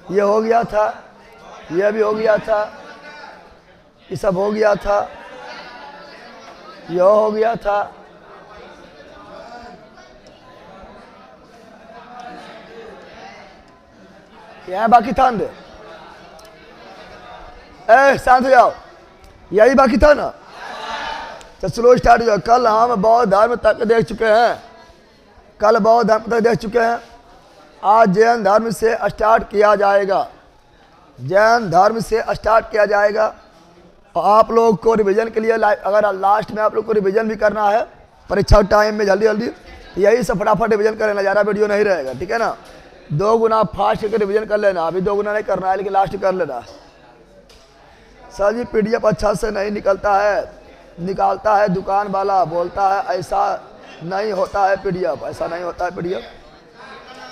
ये हो गया था, ये भी हो गया था, ये सब हो गया था, ये हो गया था। यहाँ बाकी था अंदर। शांत हो जाओ, यही बाकी था ना। तो स्लो स्टार्ट हो जाओ। कल हम बौद्ध धर्म तक देख चुके हैं, कल बौद्ध धर्म तक देख चुके हैं। आज जैन धर्म से स्टार्ट किया जाएगा, जैन धर्म से स्टार्ट किया जाएगा। और आप लोग को रिवीजन के लिए अगर लास्ट में आप लोग को रिवीजन भी करना है परीक्षा टाइम में जल्दी जल्दी, यही से फटाफट रिवीजन कर लेना, ज़्यादा वीडियो नहीं रहेगा, ठीक है ना। 2 गुना फास्ट करके रिवीजन कर लेना। अभी 2 गुना नहीं करना है, लेकिन लास्ट कर लेना। सर जी PDF अच्छा से नहीं निकलता है, निकालता है दुकान वाला, बोलता है ऐसा नहीं होता है PDF, ऐसा नहीं होता है PDF।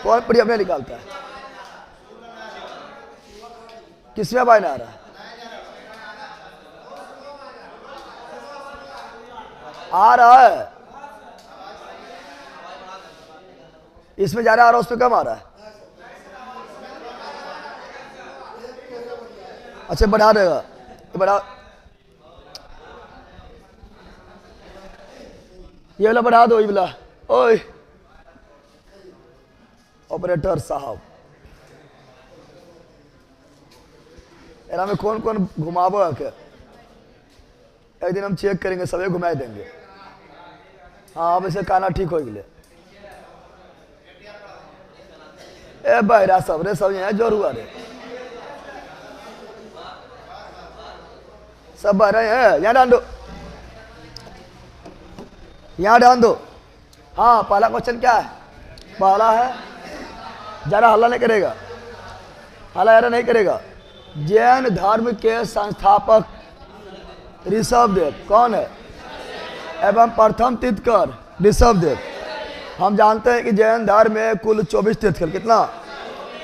कौन PDF नहीं निकालता है? किसमें बाइन आ रहा है? आ रहा है, इसमें ज़्यादा आ रहा है, उसमें कम आ रहा है। अच्छा बढ़ा देगा, बढ़ा, ये वाला बढ़ा दो, ये वाला। ओए ऑपरेटर साहब, एरा में कौन कौन घुमाबो के? एक दिन हम चेक करेंगे, सभी घुमाए देंगे। हाँ अब ऐसे काना ठीक हो गए। ए बहरा सब रे, सब यहाँ जोर हुआ रे, सब बह रहे हैं। यहाँ डाल दो, यहाँ डाल दो। हाँ पहला क्वेश्चन क्या है? पहला है, जरा हल्ला नहीं करेगा, हल्ला यारा नहीं करेगा। जैन धर्म के संस्थापक ऋषभदेव कौन है? एवं प्रथम तीर्थकर ऋषभदेव। हम जानते हैं कि जैन धर्म में कुल 24 तीर्थकर, कितना?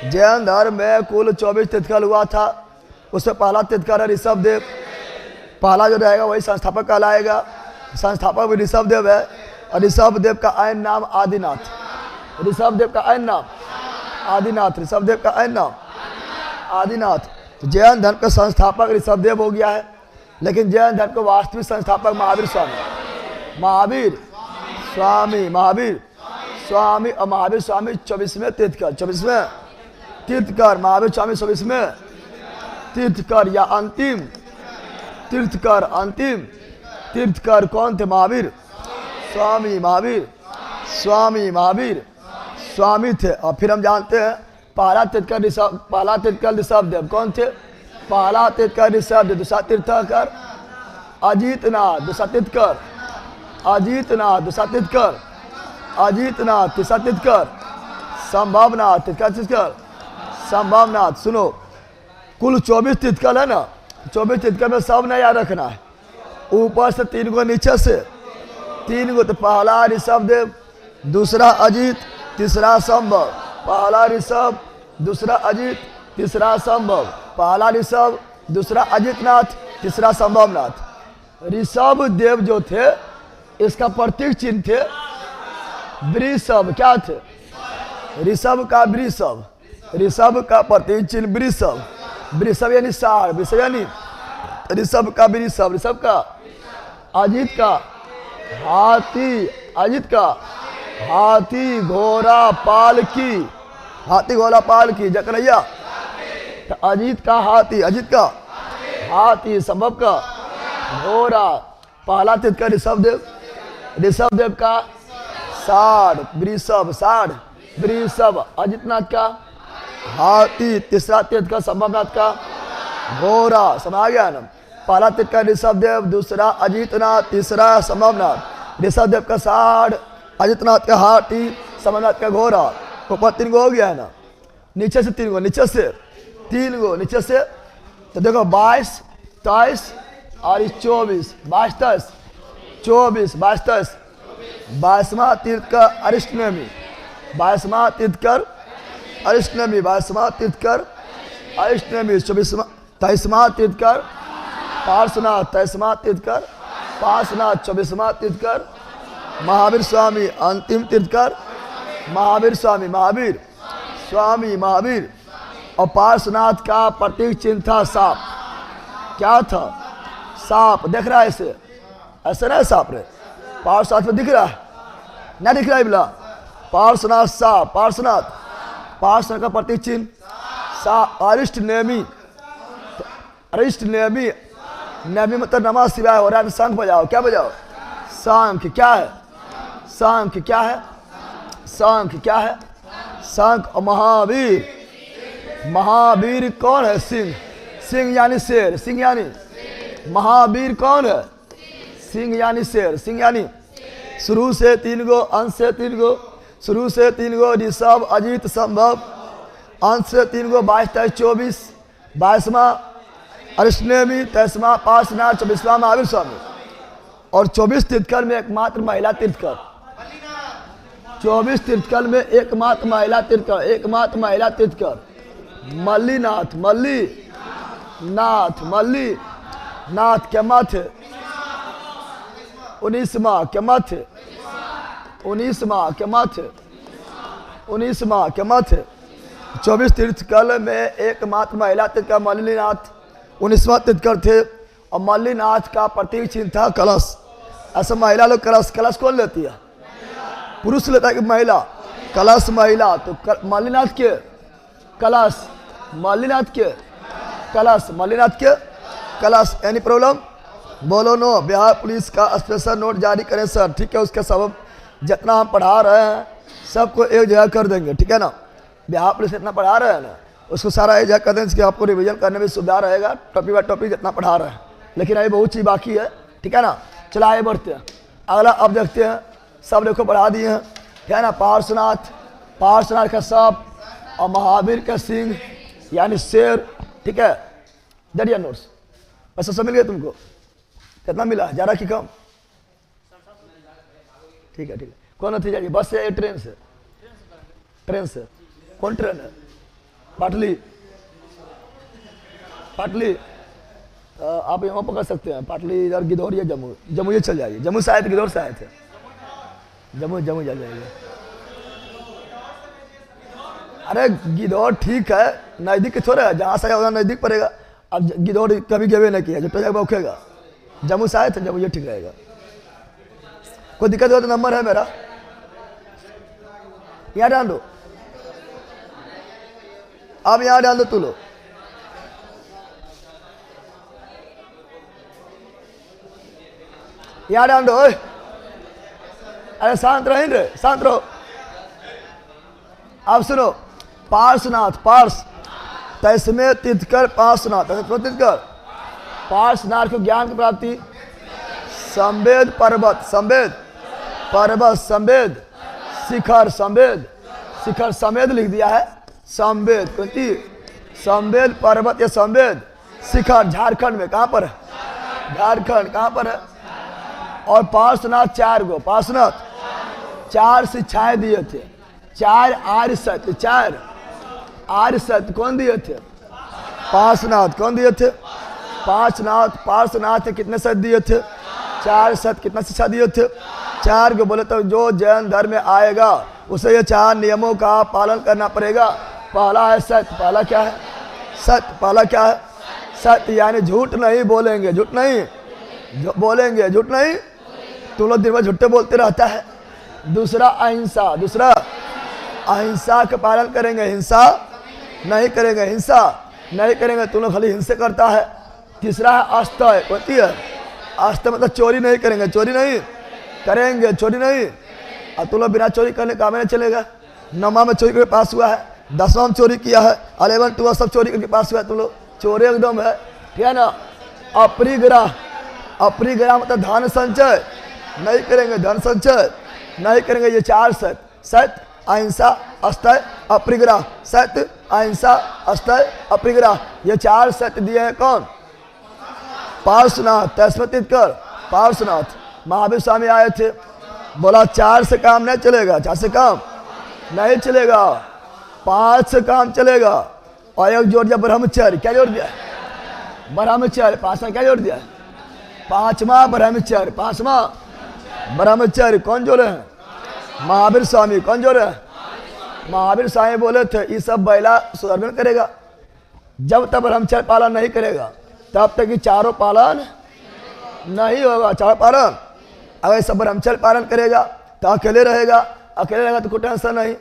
जैन धर्म में कुल 24 तीर्थकर हुआ था, उसमें पहला तीर्थकर है ऋषभदेव। पहला जो रहेगा वही संस्थापक कहलाएगा। संस्थापक भी ऋषभदेव है, और ऋषभदेव का ऐन नाम आदिनाथ। ऋषभदेव का ऐन नाम आदिनाथ, ऋषभदेव का ऐन नाम आदिनाथ। तो जैन धर्म का संस्थापक ऋषभदेव हो गया है, लेकिन जैन धर्म का वास्तविक संस्थापक महावीर स्वामी, महावीर स्वामी, महावीर स्वामी। और महावीर स्वामी 24वें तीर्थकर, 24वें तीर्थकर, महावीर स्वामी 24वें तीर्थकर या अंतिम तीर्थकर। अंतिम तीर्थकर कौन थे? महावीर स्वामी, महावीर स्वामी, महावीर स्वामी थे। और फिर हम जानते हैं पहला तीर्थकर ऋषभदेव कौन थे? पहला तीर्थकर ऋषभदेव। दूसरा तीर्थकर अजीतनाथ, दूसरा तीर्थकर अजीतनाथ, दूसरा तीर्थकर अजीतनाथ, तीसरा तीर्थकर संभवनाथ, तीर्थकर संभवनाथ। सुनो, कुल 24 तीर्थकर है ना, 24 तीर्थकर में सब ने याद रखना है। ऊपर से 3 गो, नीचे से 3 गो। तो पहला ऋषभदेव, दूसरा अजीत, तीसरा संभव। पहला ऋषभ, दूसरा अजीत, तीसरा संभव। पहला ऋषभ, दूसरा अजीतनाथ, तीसरा संभवनाथ। ऋषभदेव जो थे, इसका प्रतीक चिन्ह थे वृषभ। क्या थे? ऋषभ का वृषभ, ऋषभ का प्रतीक चिन्ह वृषभ। वृषभ यानी सार, वृषभ यानी ऋषभ का वृषभ, ऋषभ का अजीत का हाथी, अजीत का हाथी घोड़ा पालकी, हाथी घोड़ा पालकी जकरैया। तो अजीत का हाथी, अजीत का हाथी, संभव का घोड़ा। पहला तीर्थकर ऋषभदेव, ऋषभदेव का साढ़, वृषभ, साढ़ वृषभ। अजीतनाथ का हाथी, तीसरा तीर्थकर संभवनाथ का घोड़ा। समझ गया ना? पहला तीर्थकर ऋषभदेव, दूसरा अजीतनाथ, तीसरा संभवनाथ। ऋषभदेव का साढ़, अजीतनाथ का हाथी, संभवनाथ का घोड़ा। ऊपर 3 गो हो गया है ना, नीचे से 3 गो, नीचे से 3 गो, नीचे से। तो देखो 22, 23 और 24, 22, 23, 24, 22, 23। 22वां तीर्थकर अरिष्टनेमी, 22वां तीर्थकर अरिष्टनेमी, 22वां तीर्थकर अरिष्टनेमी। 23वां तीर्थकर पार्श्वनाथ, 23वां तीर्थकर पार्श्वनाथ। 24वां तीर्थकर महावीर स्वामी, अंतिम तीर्थकर महावीर स्वामी, महावीर स्वामी, महावीर और पार्श्वनाथ का प्रतीक चिन्ह था सांप। क्या था? सांप। देख रहा है ऐसे? ऐसे ना सांप रे, पार्श्वनाथ में दिख रहा है ना? दिख रहा है बिला? पार्श्वनाथ सांप, पार्श्वनाथ, पार्श्वनाथ का प्रतीक चिन्ह सांप। अरिष्ट नेमी, अरिष्ट नेमी, नेमी मतलब नमः शिवाय हो रहा है। शंख बजाओ। क्या बजाओ? शंख। क्या है? शंख। क्या है? शंख। क्या है? शंख। और महावीर, महावीर कौन है? सिंह। सिंह यानी शेर, सिंह यानी महावीर कौन है? सिंह यानी शेर, सिंह यानी शुरू से 3 गो, अंश से 3 गो, शुरू से 3 गो, ऋषभ, अजित, संभव, अंश से 3 गो, 22, 23, 24, 22वां अरिष्टनेमी, 23वां पार्श्वनाथ, 24वां महावीर स्वामी। और 24 तीर्थकर में एकमात्र महिला तीर्थकर, 24 तीर्थकर में एकमात्र महिला तीर्थकर, एकमात्र महिला तीर्थकर मल्लीनाथ, मल्ली नाथ, मल्ली नाथ के मथ 19वां के मथ, 19वां के मथ, 19वां के मथ। 24 तीर्थकर में एकमात्र महिला तीर्थकर मल्लीनाथ 19वां तीर्थकर थे। और मल्लीनाथ का प्रतीक चिन्ह था कलश। ऐसा महिला लोग कलश, कलश कौन लेती है? पुरुष लेता है कि महिला? कलश महिला। तो मल्लीनाथ के कलश, मल्लीनाथ के कलश, मल्लीनाथ के कलश। Any problem? बोलो नो। बिहार पुलिस का स्पेशल नोट जारी करें सर, ठीक है? उसके सबब जितना हम पढ़ा रहे हैं सबको एक जगह कर देंगे, ठीक है ना? बिहार पुलिस इतना पढ़ा रहे हैं ना, उसको सारा एक जगह कर देंगे, इसके आपको रिवीजन करने में सुविधा रहेगा। टॉपिक बाय टॉपिक जितना पढ़ा रहे हैं, लेकिन अभी बहुत चीज़ बाकी है, ठीक है ना? चलो आगे बढ़ते हैं। अगला अब देखते हैं। सब देखो पढ़ा दिए हैं, ठीक है ना? पार्श्वनाथ, पार्श्वनाथ का सांप और महावीर का सिंह यानी शेर, ठीक है? दरिया नोट्स पैसा सब मिल गया तुमको? कितना मिला? ज़्यादा कि कम? ठीक है, ठीक है। कौन अथी जाइए? बस से या ट्रेन से? ट्रेन से। कौन ट्रेन है? पाटली, पाटली। आप यहाँ पकड़ सकते हैं। पाटली इधर गिद्धौर या जम्मू, जम्मू ये चल जाइए। जम्मू से आए थे, गिद्धौर से आए थे? जम्मू, जम्मू चल जाइए। अरे गिद्धौर ठीक है, नज़दीक थोड़ा है, जहाँ से आया उधर नज़दीक पड़ेगा। अब गिद्धौर कभी गेवे नहीं किया, जो टोजा उखेगा। जम्मू से आए थे, जम्मू ये ठीक रहेगा। कोई दिक्कत हो तो नंबर है मेरा, यहाँ डाल दो। अब यहाँ डाल दो तू लो। यहाँ डाल दो। अरे शांत रही रे, शांत रहो। अब सुनो, पार्श्वनाथ, पार्श 23वें तीर्थकर पार्श्वनाथ, तीर्थकर पार्श्वनाथ को ज्ञान की प्राप्ति, संवेद पर्वत, संवेद पर्वत, संवेद शिखर, संवेद शिखर, संवेद लिख दिया है। संवेद कौनती? संवेद पर्वत या संवेद शिखर झारखंड में। कहाँ पर है? झारखंड। कहाँ पर है? और पार्श्वनाथ 4 गो, पार्श्वनाथ 4 शिक्षाएं दिए थे। 4 आर्य सत्य, 4 आर्य सत्य कौन दिए थे? पार्श्वनाथ। कौन दिए थे? पार्श्वनाथ। पार्श्वनाथ कितने सत्य दिए थे? 4 सत्य। कितना शिक्षा दिए थे? 4 को। बोले तो जो जैन धर्म में आएगा उसे ये 4 नियमों का पालन करना पड़ेगा। पहला है सत्य। पहला क्या है? सत्य। पहला क्या है? सत्य यानी झूठ नहीं बोलेंगे, झूठ नहीं बोलेंगे, झूठ नहीं। तुम लोग दिन भर झूठे बोलते रहता है। दूसरा अहिंसा, दूसरा अहिंसा का पालन करेंगे, हिंसा नहीं करेंगे, हिंसा नहीं करेंगे। तुम लोग खाली हिंसा करता है। तीसरा है अस्तय, होती है अस्तय मतलब चोरी नहीं करेंगे, चोरी नहीं करेंगे, चोरी नहीं। और तुम लोग बिना चोरी करने काम नहीं चलेगा। 9वां में चोरी करके पास हुआ है, 10वां में चोरी किया है, 11, 12 सब चोरी करके पास हुआ है। तुम लोग चोरी एकदम है, ठीक है ना? अपरिग्रह, अपरिग्रह मतलब धन संचय नहीं करेंगे, धन संचय नहीं करेंगे। ये 4 सत्य, सत्य अहिंसा अस्तय अपरिग्रह, सत्य अहिंसा अस्तय अपरिग्रह, ये 4 सत्य दिए हैं। कौन? पार्श्वनाथ। 23वें तीर्थकर पार्श्वनाथ। महावीर स्वामी आए थे, बोला 4 से काम नहीं चलेगा, 4 से काम नहीं चलेगा, 5 से काम चलेगा। और एक जोड़ दिया ब्रह्मचर्य। क्या जोड़ दिया? ब्रह्मचर्य। 5वां क्या जोड़ दिया? 5वां ब्रह्मचर्य। 5वां ब्रह्मचर्य कौन जोड़े हैं? महावीर स्वामी। कौन जोड़े हैं? महावीर स्वामी बोले थे ये सब बैला सुधार करेगा। जब तक ब्रह्मचर्य पालन नहीं करेगा तब तक कि चारों पालन नहीं होगा। चारों पालन अगर सब ब्रह्मचर्य पालन करेगा तो अकेले रहेगा, अकेले रहेगा तो कोई टेंशन नहीं,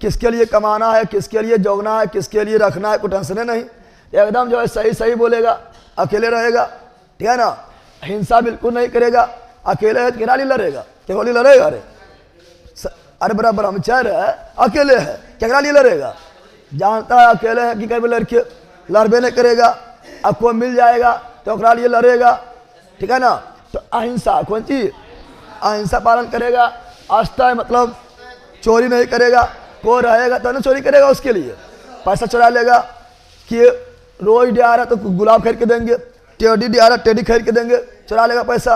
किसके लिए कमाना है, किसके लिए जोगना है, किसके लिए रखना है, कोई टेंशन नहीं, एकदम जो है सही सही बोलेगा, अकेले रहेगा, ठीक है ना। हिंसा बिल्कुल नहीं करेगा, अकेले है तो किना लिए लड़ेगा, क्या लिए लड़ेगा? अरे बड़ा ब्रह्मचर्य है, अकेले है, क्या लिए लड़ेगा? जानता है अकेले है कि कभी लड़के लड़बे नहीं करेगा, अब कोई मिल जाएगा तो ओकरा लिए लड़ेगा, ठीक है ना। तो अहिंसा कौन चीज? अहिंसा पालन करेगा। अष्टय मतलब चोरी नहीं करेगा, कोई रहेगा तो ना चोरी करेगा, उसके लिए पैसा चुरा लेगा कि रोज डे आ रहा तो गुलाब खरीद के देंगे, टेडी डे आ रहा टेडी खरीद के देंगे, चुरा लेगा पैसा,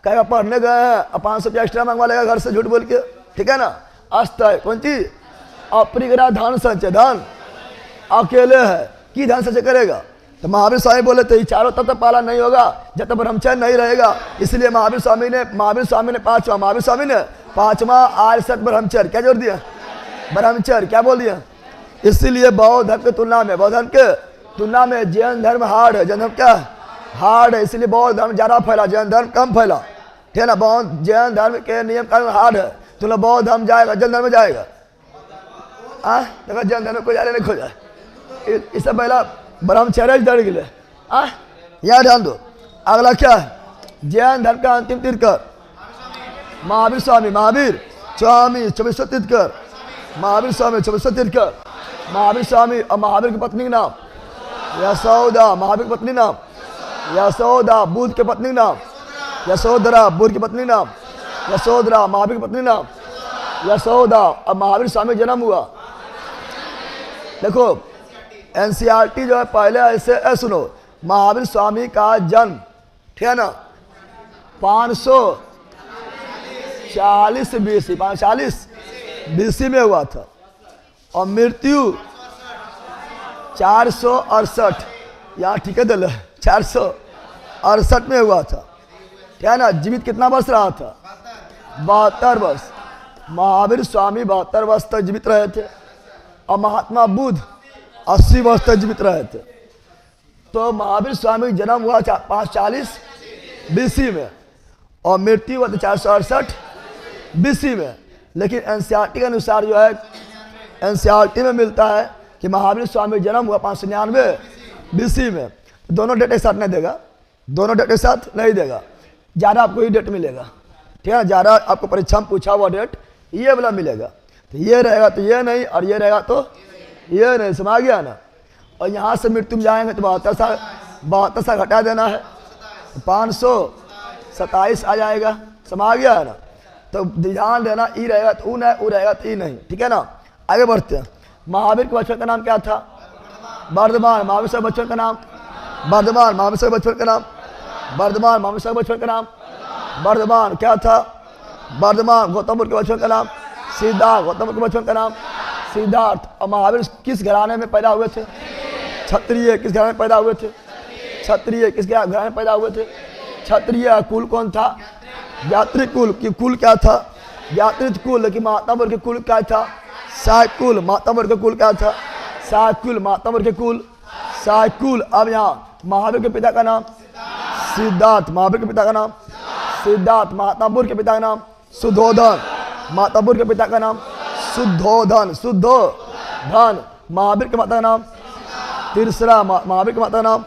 कहेगा पढ़ने गए हैं और 500 रुपया एक्स्ट्रा मंगवा लेगा घर से झूठ बोल के, ठीक है ना। अष्टय कौन चीज? अप्रिग्रह धन संचय, धन अकेले है कि धन संचय करेगा। तो महावीर स्वामी बोले तो ये चारों तब तक पालन नहीं होगा जब तक ब्रह्मचर्य नहीं रहेगा। इसलिए महावीर स्वामी ने पांचवा आर्य सत्य ब्रह्मचर्य क्या जोड़ दिया? ब्रह्मचर्य क्या बोल दिया? इसीलिए बौद्ध धर्म की तुलना में जैन धर्म हार्ड है। जैन धर्म क्या हार्ड है, इसलिए बौद्ध धर्म ज्यादा फैला, जैन धर्म कम फैला, ठीक है ना। बौद्ध जैन धर्म के नियम कानून हार्ड है, तो बौद्ध धर्म जाएगा, जैन धर्म में जाएगा, देखो जैन धर्म को जाने नहीं खोजा, इससे पहला ब्रह्मचर्य डर गए। यहाँ ध्यान दो, अगला क्या है? जैन धर्म का अंतिम तीर्थकर महावीर स्वामी 2400 तीर्थकर, महावीर स्वामी 2400 तीर्थकर, महावीर स्वामी और महावीर की पत्नी का नाम यशोदा, महावीर की पत्नी नाम यशोदा, बुद्ध के पत्नी नाम यशोधरा, बुद्ध की पत्नी नाम यशोधरा, महावीर की पत्नी नाम यशोदा, और महावीर स्वामी जन्म हुआ। देखो एनसीईआरटी जो है पहले ऐसे सुनो, महावीर स्वामी का जन्म, ठीक है ना, 540 BC में हुआ था और मृत्यु 468, यहाँ ठीक है दल 468 में हुआ था, ठीक है ना। जीवित कितना वर्ष रहा था? 72 वर्ष। महावीर स्वामी 72 वर्ष तक जीवित रहे थे और महात्मा बुद्ध 80 वर्ष तक जीवित रहे थे। तो महावीर स्वामी जन्म हुआ 540 BC में और मृत्यु हुआ 468 BC में। लेकिन एनसीईआरटी के अनुसार जो है, एनसीईआरटी में मिलता है कि महावीर स्वामी जन्म हुआ 599 BC में। दोनों डेट एक साथ नहीं देगा, दोनों डेट एक साथ नहीं देगा, ज़्यादा आपको ये डेट मिलेगा, ठीक है ना। ज़्यादा आपको परीक्षा में पूछा हुआ डेट ये वाला मिलेगा, तो ये रहेगा तो ये नहीं, और ये रहेगा तो ये नहीं, समझ गया ना। और यहाँ से मृत्यु में जाएंगे तो 72 साल घटा देना है, 527 आ जाएगा, समझ गया है ना। तो ध्यान देना, ई रहेगा तो ऊ नहीं, ऊ रहेगा तो ई नहीं, ठीक है ना। आगे बढ़ते हैं। महावीर के बचपन का नाम क्या था? वर्धमान। महावीर साहब बचपन का नाम वर्धमान। महावीर साहब बचपन का नाम वर्धमान। महावीर साहब बचपन का नाम वर्धमान। क्या था? वर्धमान। गौतम बुद्ध के बचपन का नाम सिद्धार्थ। गौतम बुद्ध के बचपन का नाम सिद्धार्थ। और महावीर किस घराने में पैदा हुए थे? क्षत्रिय। किस घराने में पैदा हुए थे? क्षत्रिय। किस घराने में पैदा हुए थे? क्षत्रिय। कुल कौन था? यात्री कुल। की कुल क्या था? यात्रित कुल। लेकिन महात्मा बुद्ध के कुल क्या था? साकुल। महात्मा बुद्ध के कुल क्या था? साकुल। महात्मा बुद्ध के कुल साकुल। अब यहाँ महावीर के पिता का नाम सिद्धार्थ। महावीर के पिता का नाम सिद्धार्थ। महात्मा बुद्ध के पिता का नाम शुद्धोधन। महात्मा बुद्ध के पिता का नाम शुद्धोधन। शुद्धोधन। महावीर के माता का नाम तिरसरा। महावीर के माता का नाम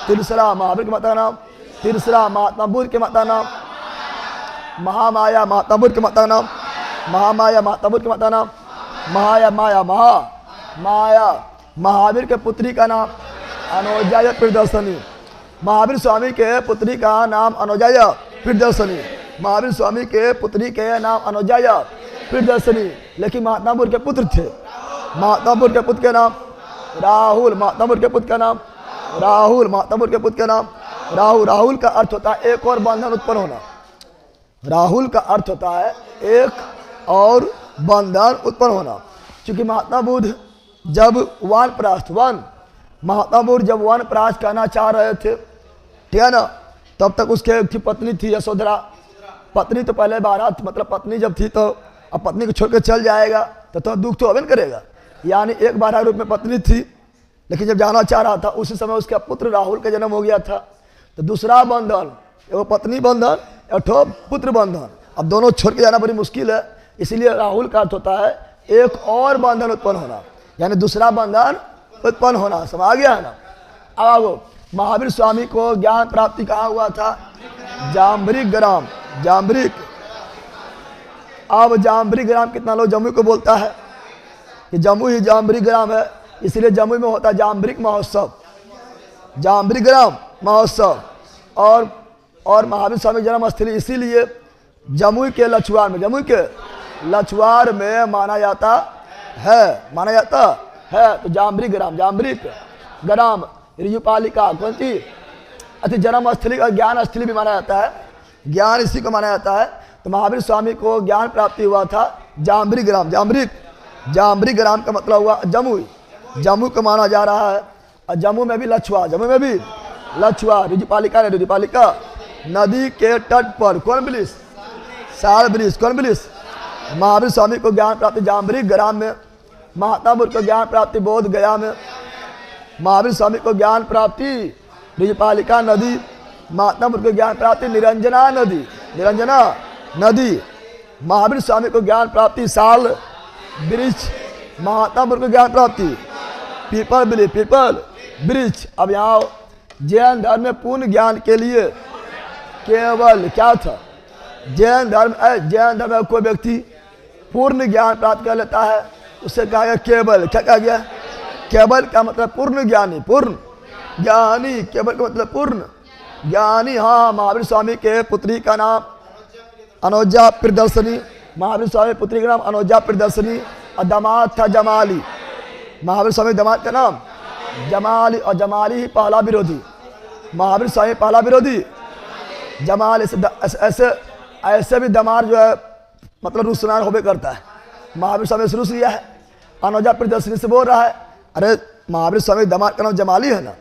तिरसरा। महावीर के माता का नाम तिरसरा। महात्मा बुद्ध के माता का नाम महामाया। महात्मा बुद्ध के माता का नाम महामाया। महात्मा बुद्ध के माता का नाम माया। माया। महावीर के पुत्री का नाम अनुजाया प्रियदर्शनी। महावीर स्वामी के पुत्री का नाम अनुजाया प्रियदर्शनी। महावीर स्वामी के पुत्री के नाम अनुजाया प्रियदर्शनी। लेकिन महात्मा बुद्ध के पुत्र थे। महात्मा बुद्ध के पुत्र के नाम राहुल। महात्मा बुद्ध के पुत्र का नाम राहुल। महात्मा बुद्ध के पुत्र का नाम राहुल। राहुल का अर्थ होता है एक और बंधन उत्पन्न होना। राहुल का अर्थ होता है एक और बंधन उत्पन्न होना। क्योंकि महात्मा बुद्ध जब महात्मा बुद्ध जब वनप्रस्थ करना चाह रहे थे, ठीक है ना, तब तक उसके पत्नी थी यशोधरा। पत्नी तो पहले बारात, मतलब पत्नी जब थी तो अब पत्नी को छोड़ के चल जाएगा तो दुख तो हवन करेगा। यानी एक बारह रूप में पत्नी थी, लेकिन जब जाना चाह रहा था उसी समय उसका पुत्र राहुल का जन्म हो गया था। तो दूसरा बंधन, एगो पत्नी बंधन, एक ठो पुत्र बंधन, अब दोनों छोड़ के जाना बड़ी मुश्किल है। इसीलिए राहुल का अर्थ होता है एक और बंधन उत्पन्न होना, यानी दूसरा बंधन उत्पन्न होना। समझ आ गया है ना। अब आओ, महावीर स्वामी को ज्ञान प्राप्ति कहाँ हुआ था? जाम्बरिक ग्राम, जाम्बरिक। अब जाम्बरिक ग्राम कितना लोग जम्मू को बोलता है कि जम्मू ही जाम्बरिक ग्राम है, इसलिए जम्मू में होता है जाम्बरिक महोत्सव, जाम्बरिक ग्राम महोत्सव। और महावीर स्वामी जन्म स्थली इसीलिए जमुई के लछुआर में, जमुई के लछुआर में माना जाता है। तो जाम्बरिक ग्राम, जाम्बरिक ग्राम ऋजुपालिका कौन सी अति जन्म स्थली और ज्ञान स्थली भी माना जाता है, ज्ञान इसी को माना जाता है। तो महावीर स्वामी को ज्ञान प्राप्ति हुआ था जाम्बरिक ग्राम, जाम्बरिक ग्राम का मतलब हुआ जमुई, जम्मू को माना जा रहा है। और जम्मू में भी लछुआ, जम्मू में भी लछुआ, ऋजुपालिका ने, ऋजुपालिका नदी के तट पर कौन ब्रिज? साल ब्रिज, कौन ब्रिज? महावीर स्वामी को ज्ञान प्राप्ति जाम्बरिक ग्राम में, महात्मा बुद्ध को ज्ञान प्राप्ति बोध गया में, महावीर स्वामी को ज्ञान प्राप्ति ऋजुपालिका नदी, महात्मा बुद्ध को ज्ञान प्राप्ति निरंजना नदी, निरंजना नदी, महावीर स्वामी को ज्ञान प्राप्ति साल ब्रिज, महात्मा बुद्ध को ज्ञान प्राप्ति पीपल ब्रिज, पीपल ब्रिज। अब यहाँ जैन धर्म में पूर्ण ज्ञान के लिए केवल क्या था? जैन धर्म में कोई व्यक्ति पूर्ण ज्ञान प्राप्त कर लेता है उसे कहा गया केवल। क्या कहा गया? केवल का मतलब पूर्ण ज्ञानी, पूर्ण ज्ञानी, केवल का मतलब पूर्ण ज्ञानी। हाँ, महावीर स्वामी के पुत्री का नाम अनोजा प्रियदर्शनी, महावीर स्वामी पुत्री का नाम अनोजा प्रियदर्शनी, और दामाद था जमाली। महावीर स्वामी दामाद का नाम जमाली, और जमाली ही पहला विरोधी, महावीर स्वामी पहला विरोधी जमाल। ऐसे भी दमार जो है मतलब रुसनान होबे करता है। महावीर स्वामी से रुस लिया है, अनोजा प्रियदर्शनी से बोल रहा है, अरे महावीर स्वामी दमार का नाम जमाली है ना,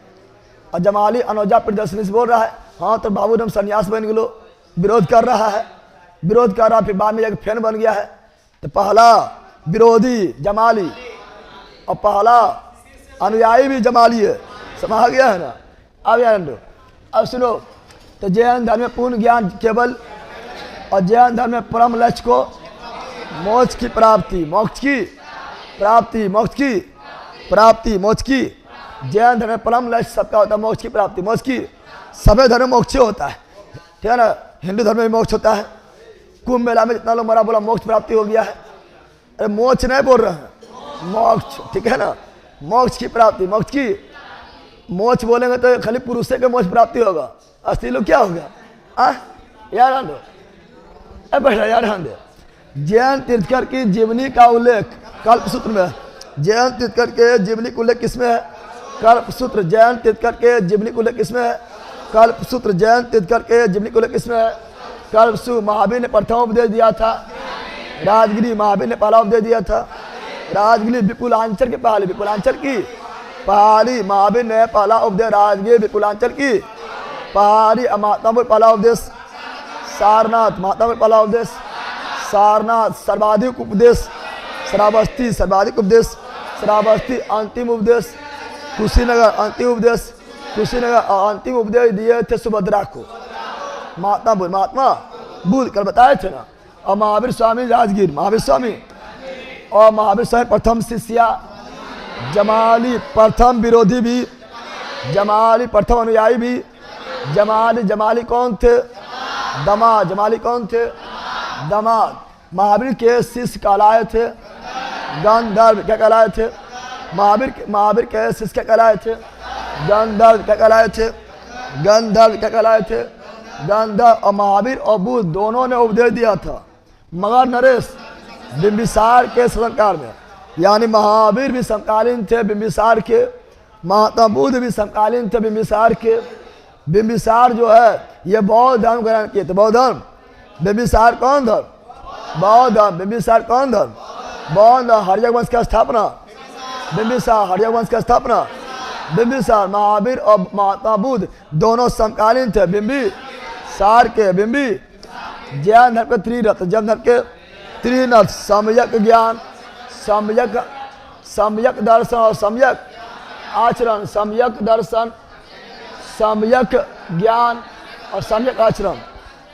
और जमाली अनोजा प्रियदर्शनी से बोल रहा है, हाँ तो बाबू हम सन्यास बन गए, विरोध कर रहा है, विरोध कर रहा, फिर बाद में जाकर फैन बन गया है। तो पहला विरोधी जमाली और पहला अनुयायी भी जमाली है। समझ गया है ना। अब सुनो, तो जैन धर्म में पूर्ण ज्ञान केवल, और जैन धर्म में परम लक्ष्य को मोक्ष की प्राप्ति, मोक्ष की प्राप्ति, मोक्ष की प्राप्ति, मोक्ष की। जैन धर्म में परम लक्ष्य सबका होता है मोक्ष की प्राप्ति, मोक्ष की। सभी धर्म में मोक्ष होता है, ठीक है ना। हिंदू धर्म में मोक्ष होता है। कुंभ मेला में जितना लोग मरा बोला मोक्ष प्राप्ति हो गया है, अरे मोक्ष नहीं बोल रहे हैं, मोक्ष, ठीक है ना, मोक्ष की प्राप्ति, मोक्ष की। मोक्ष बोलेंगे तो खाली पुरुष के मोक्ष प्राप्ति होगा, असली लोग क्या होगा? यार दो बैठा यार दे। जैन तीर्थकर की जीवनी का उल्लेख कल्पसूत्र में है। जैन तीर्थकर के जीवनी का उल्लेख किसमें है? कल्पसूत्र। जैन तीर्थकर के जीवनी का उल्लेख किसमें है? कल्पसूत्र। जैन तीर्थकर के जीवनी का उल्लेख किसमें है? कल्पसूत्र। महावीर ने प्रथम उपदेश दिया था राजगिरी, महावीर ने पहला उपदेश दिया था राजगिरी, विपुलांचल की पहाड़ी, विपुलांचल की पहाड़ी। महावीर ने पहला उपदेश राजगिरी विपुलांचल की पहाड़ी। महात्मा बुद्ध पहला उपदेश सारनाथ, महात्मा बुद्ध पहला उपदेश सारनाथ। सर्वाधिक उपदेश श्रावस्ती, सर्वाधिक उपदेश श्रावस्ती। अंतिम उपदेश कुशीनगर, अंतिम उपदेश कुशीनगर। अंतिम उपदेश दिए थे सुभद्रा को महात्मा बुद्ध, कल बताए थे ना। और महावीर स्वामी राजगीर, महावीर स्वामी। और महावीर स्वामी प्रथम शिष्या जमाली, प्रथम विरोधी भी जमाली, प्रथम अनुयायी भी जमाली। जमाली कौन थे? दामाद। जमाली कौन थे? दामाद। महावीर के शिष्य कहलाए थे गंधर्व। क्या कहलाए थे? महावीर के शिष्य क्या कहलाए थे? गंधर्व। क्या कहलाए थे? गंधर्व। क्या कहलाए थे? गंधर्व। और महावीर और बुद्ध दोनों ने उपदेश दिया था मगर नरेश बिंबिसार के संस्कार में, यानी महावीर भी समकालीन थे बिंबिसार के, महात्मा बुद्ध भी समकालीन थे बिंबिसार के। बिंबिसार जो है ये बौद्ध धर्म ग्रहण किए थे, बौद्ध धर्म। बिंबिसार कौन धर्म? बौद्ध धर्म। बिंबिसार कौन धर्म? बौद्ध। हर्यक वंश की स्थापना बिंबिसार, हर्यक वंश की स्थापना बिंबिसार। महावीर और महात्मा बुद्ध दोनों समकालीन थे बिंबिसार के। बिंबी जैन धर्म के त्रिरत्न, जैन धर्म के त्रिरत्न, सम्यक ज्ञान, सम्यक दर्शन और सम्यक आचरण, सम्यक दर्शन, सम्यक ज्ञान और सम्यक आचरण।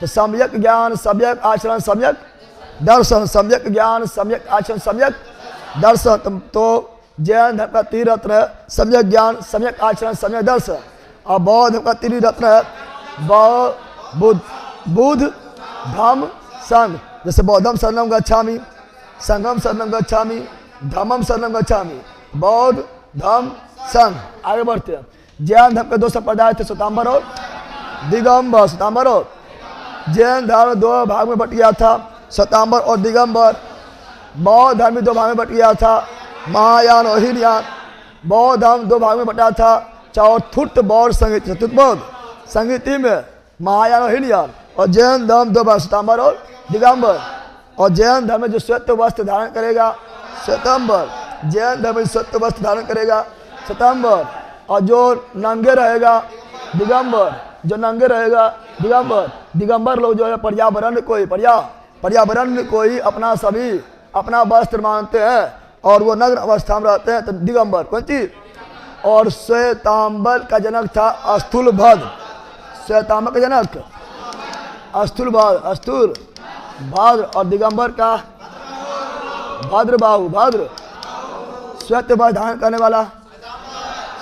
तो सम्यक ज्ञान, सम्यक आचरण, सम्यक दर्शन, सम्यक ज्ञान, सम्यक आचरण, सम्यक दर्शन। तो जैन धर्म का 3 रत्न है, सम्यक ज्ञान, सम्यक आचरण, सम्यक दर्शन। और बौद्ध धर्म का 3 रत्न है, बुद्ध धम्म संघ। जैसे बौद्धम शरणम गच्छामि, संघम शरणम गच्छामि, धम्मम शरणम गच्छामि, बौद्ध धम्म संघ। आगे बढ़ते हैं। जैन धर्म के 2 संप्रदाय थे, श्वेतांबर और दिगंबर। श्वेतांबर और जैन धर्म 2 भाग में बट गया था, श्वेतांबर और दिगंबर। बौद्ध धर्म 2 भाग में बट गया था, महायान और हीनयान। बौद्ध धर्म 2 भाग में बटा था, चतुर्थ बौद्ध संगीति, चतुर्थ बौद्ध संगीति में महायान और हीनयान। और जैन धर्म 2 भाग, श्वेतांबर और दिगंबर। और जैन धर्म में जो श्वेत वस्त्र धारण करेगा, श्वेतांबर। जैन धर्म में श्वेत वस्त्र धारण करेगा, श्वेतांबर। और जो नंगे रहेगा, दिगंबर। जो नंगे रहेगा, दिगंबर। दिगंबर लोग जो है पर्यावरण कोई अपना सभी अपना वस्त्र मानते हैं और वो नग्न अवस्था में रहते हैं, तो दिगंबर। कौन चीज? और श्वेतांबर का जनक था स्थूलभद्र। श्वेतांबर का जनक स्थूलभद्र और दिगंबर का भद्रबाहु। भद्र श्वेत वस्त्र धारण करने वाला,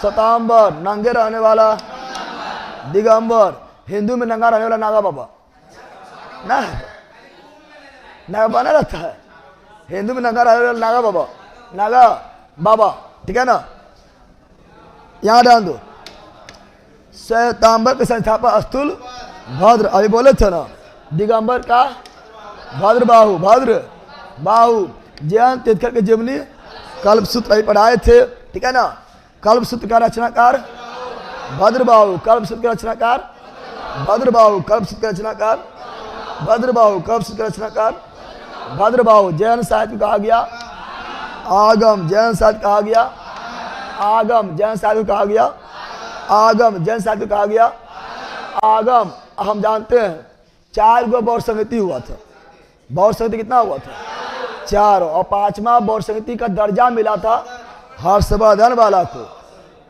श्वेतांबर नंगे रहने वाला, दिगंबर हिंदू में नंगा रहने वाला नागा बाबा। ना नागा बना रहता है हिंदू में, नंगा रहने वाला नागा बाबा। ठीक है ना, यहाँ ध्यान दो। श्वेतांबर के संस्थापक स्थूल भद्र, अभी बोले थे ना। दिगंबर का भद्रबाहु। जैन तीर्थंकर के जीवनी कल्पसूत्र अभी पढ़ाए थे। ठीक है ना, कल्पसूत्र का रचनाकार भद्रबाहु, कल्पसूत्र का रचनाकार भद्रबाहु, कल्पसूत्र का रचनाकार भद्रबाहु, कल्पसूत्र का रचनाकार भद्रबाहु। जैन साहित्य कहा गया आगम, जैन साहित्य कहा गया आगम, जैन साहित्य कहा गया आगम, जैन साहित्य कहा गया आगम। हम जानते हैं 4 गो बौद्ध संगति हुआ था। बौद्ध संगति कितना हुआ था? 4। और 5वां बौद्ध संगति का दर्जा मिला था हर्षवर्धन वाला को।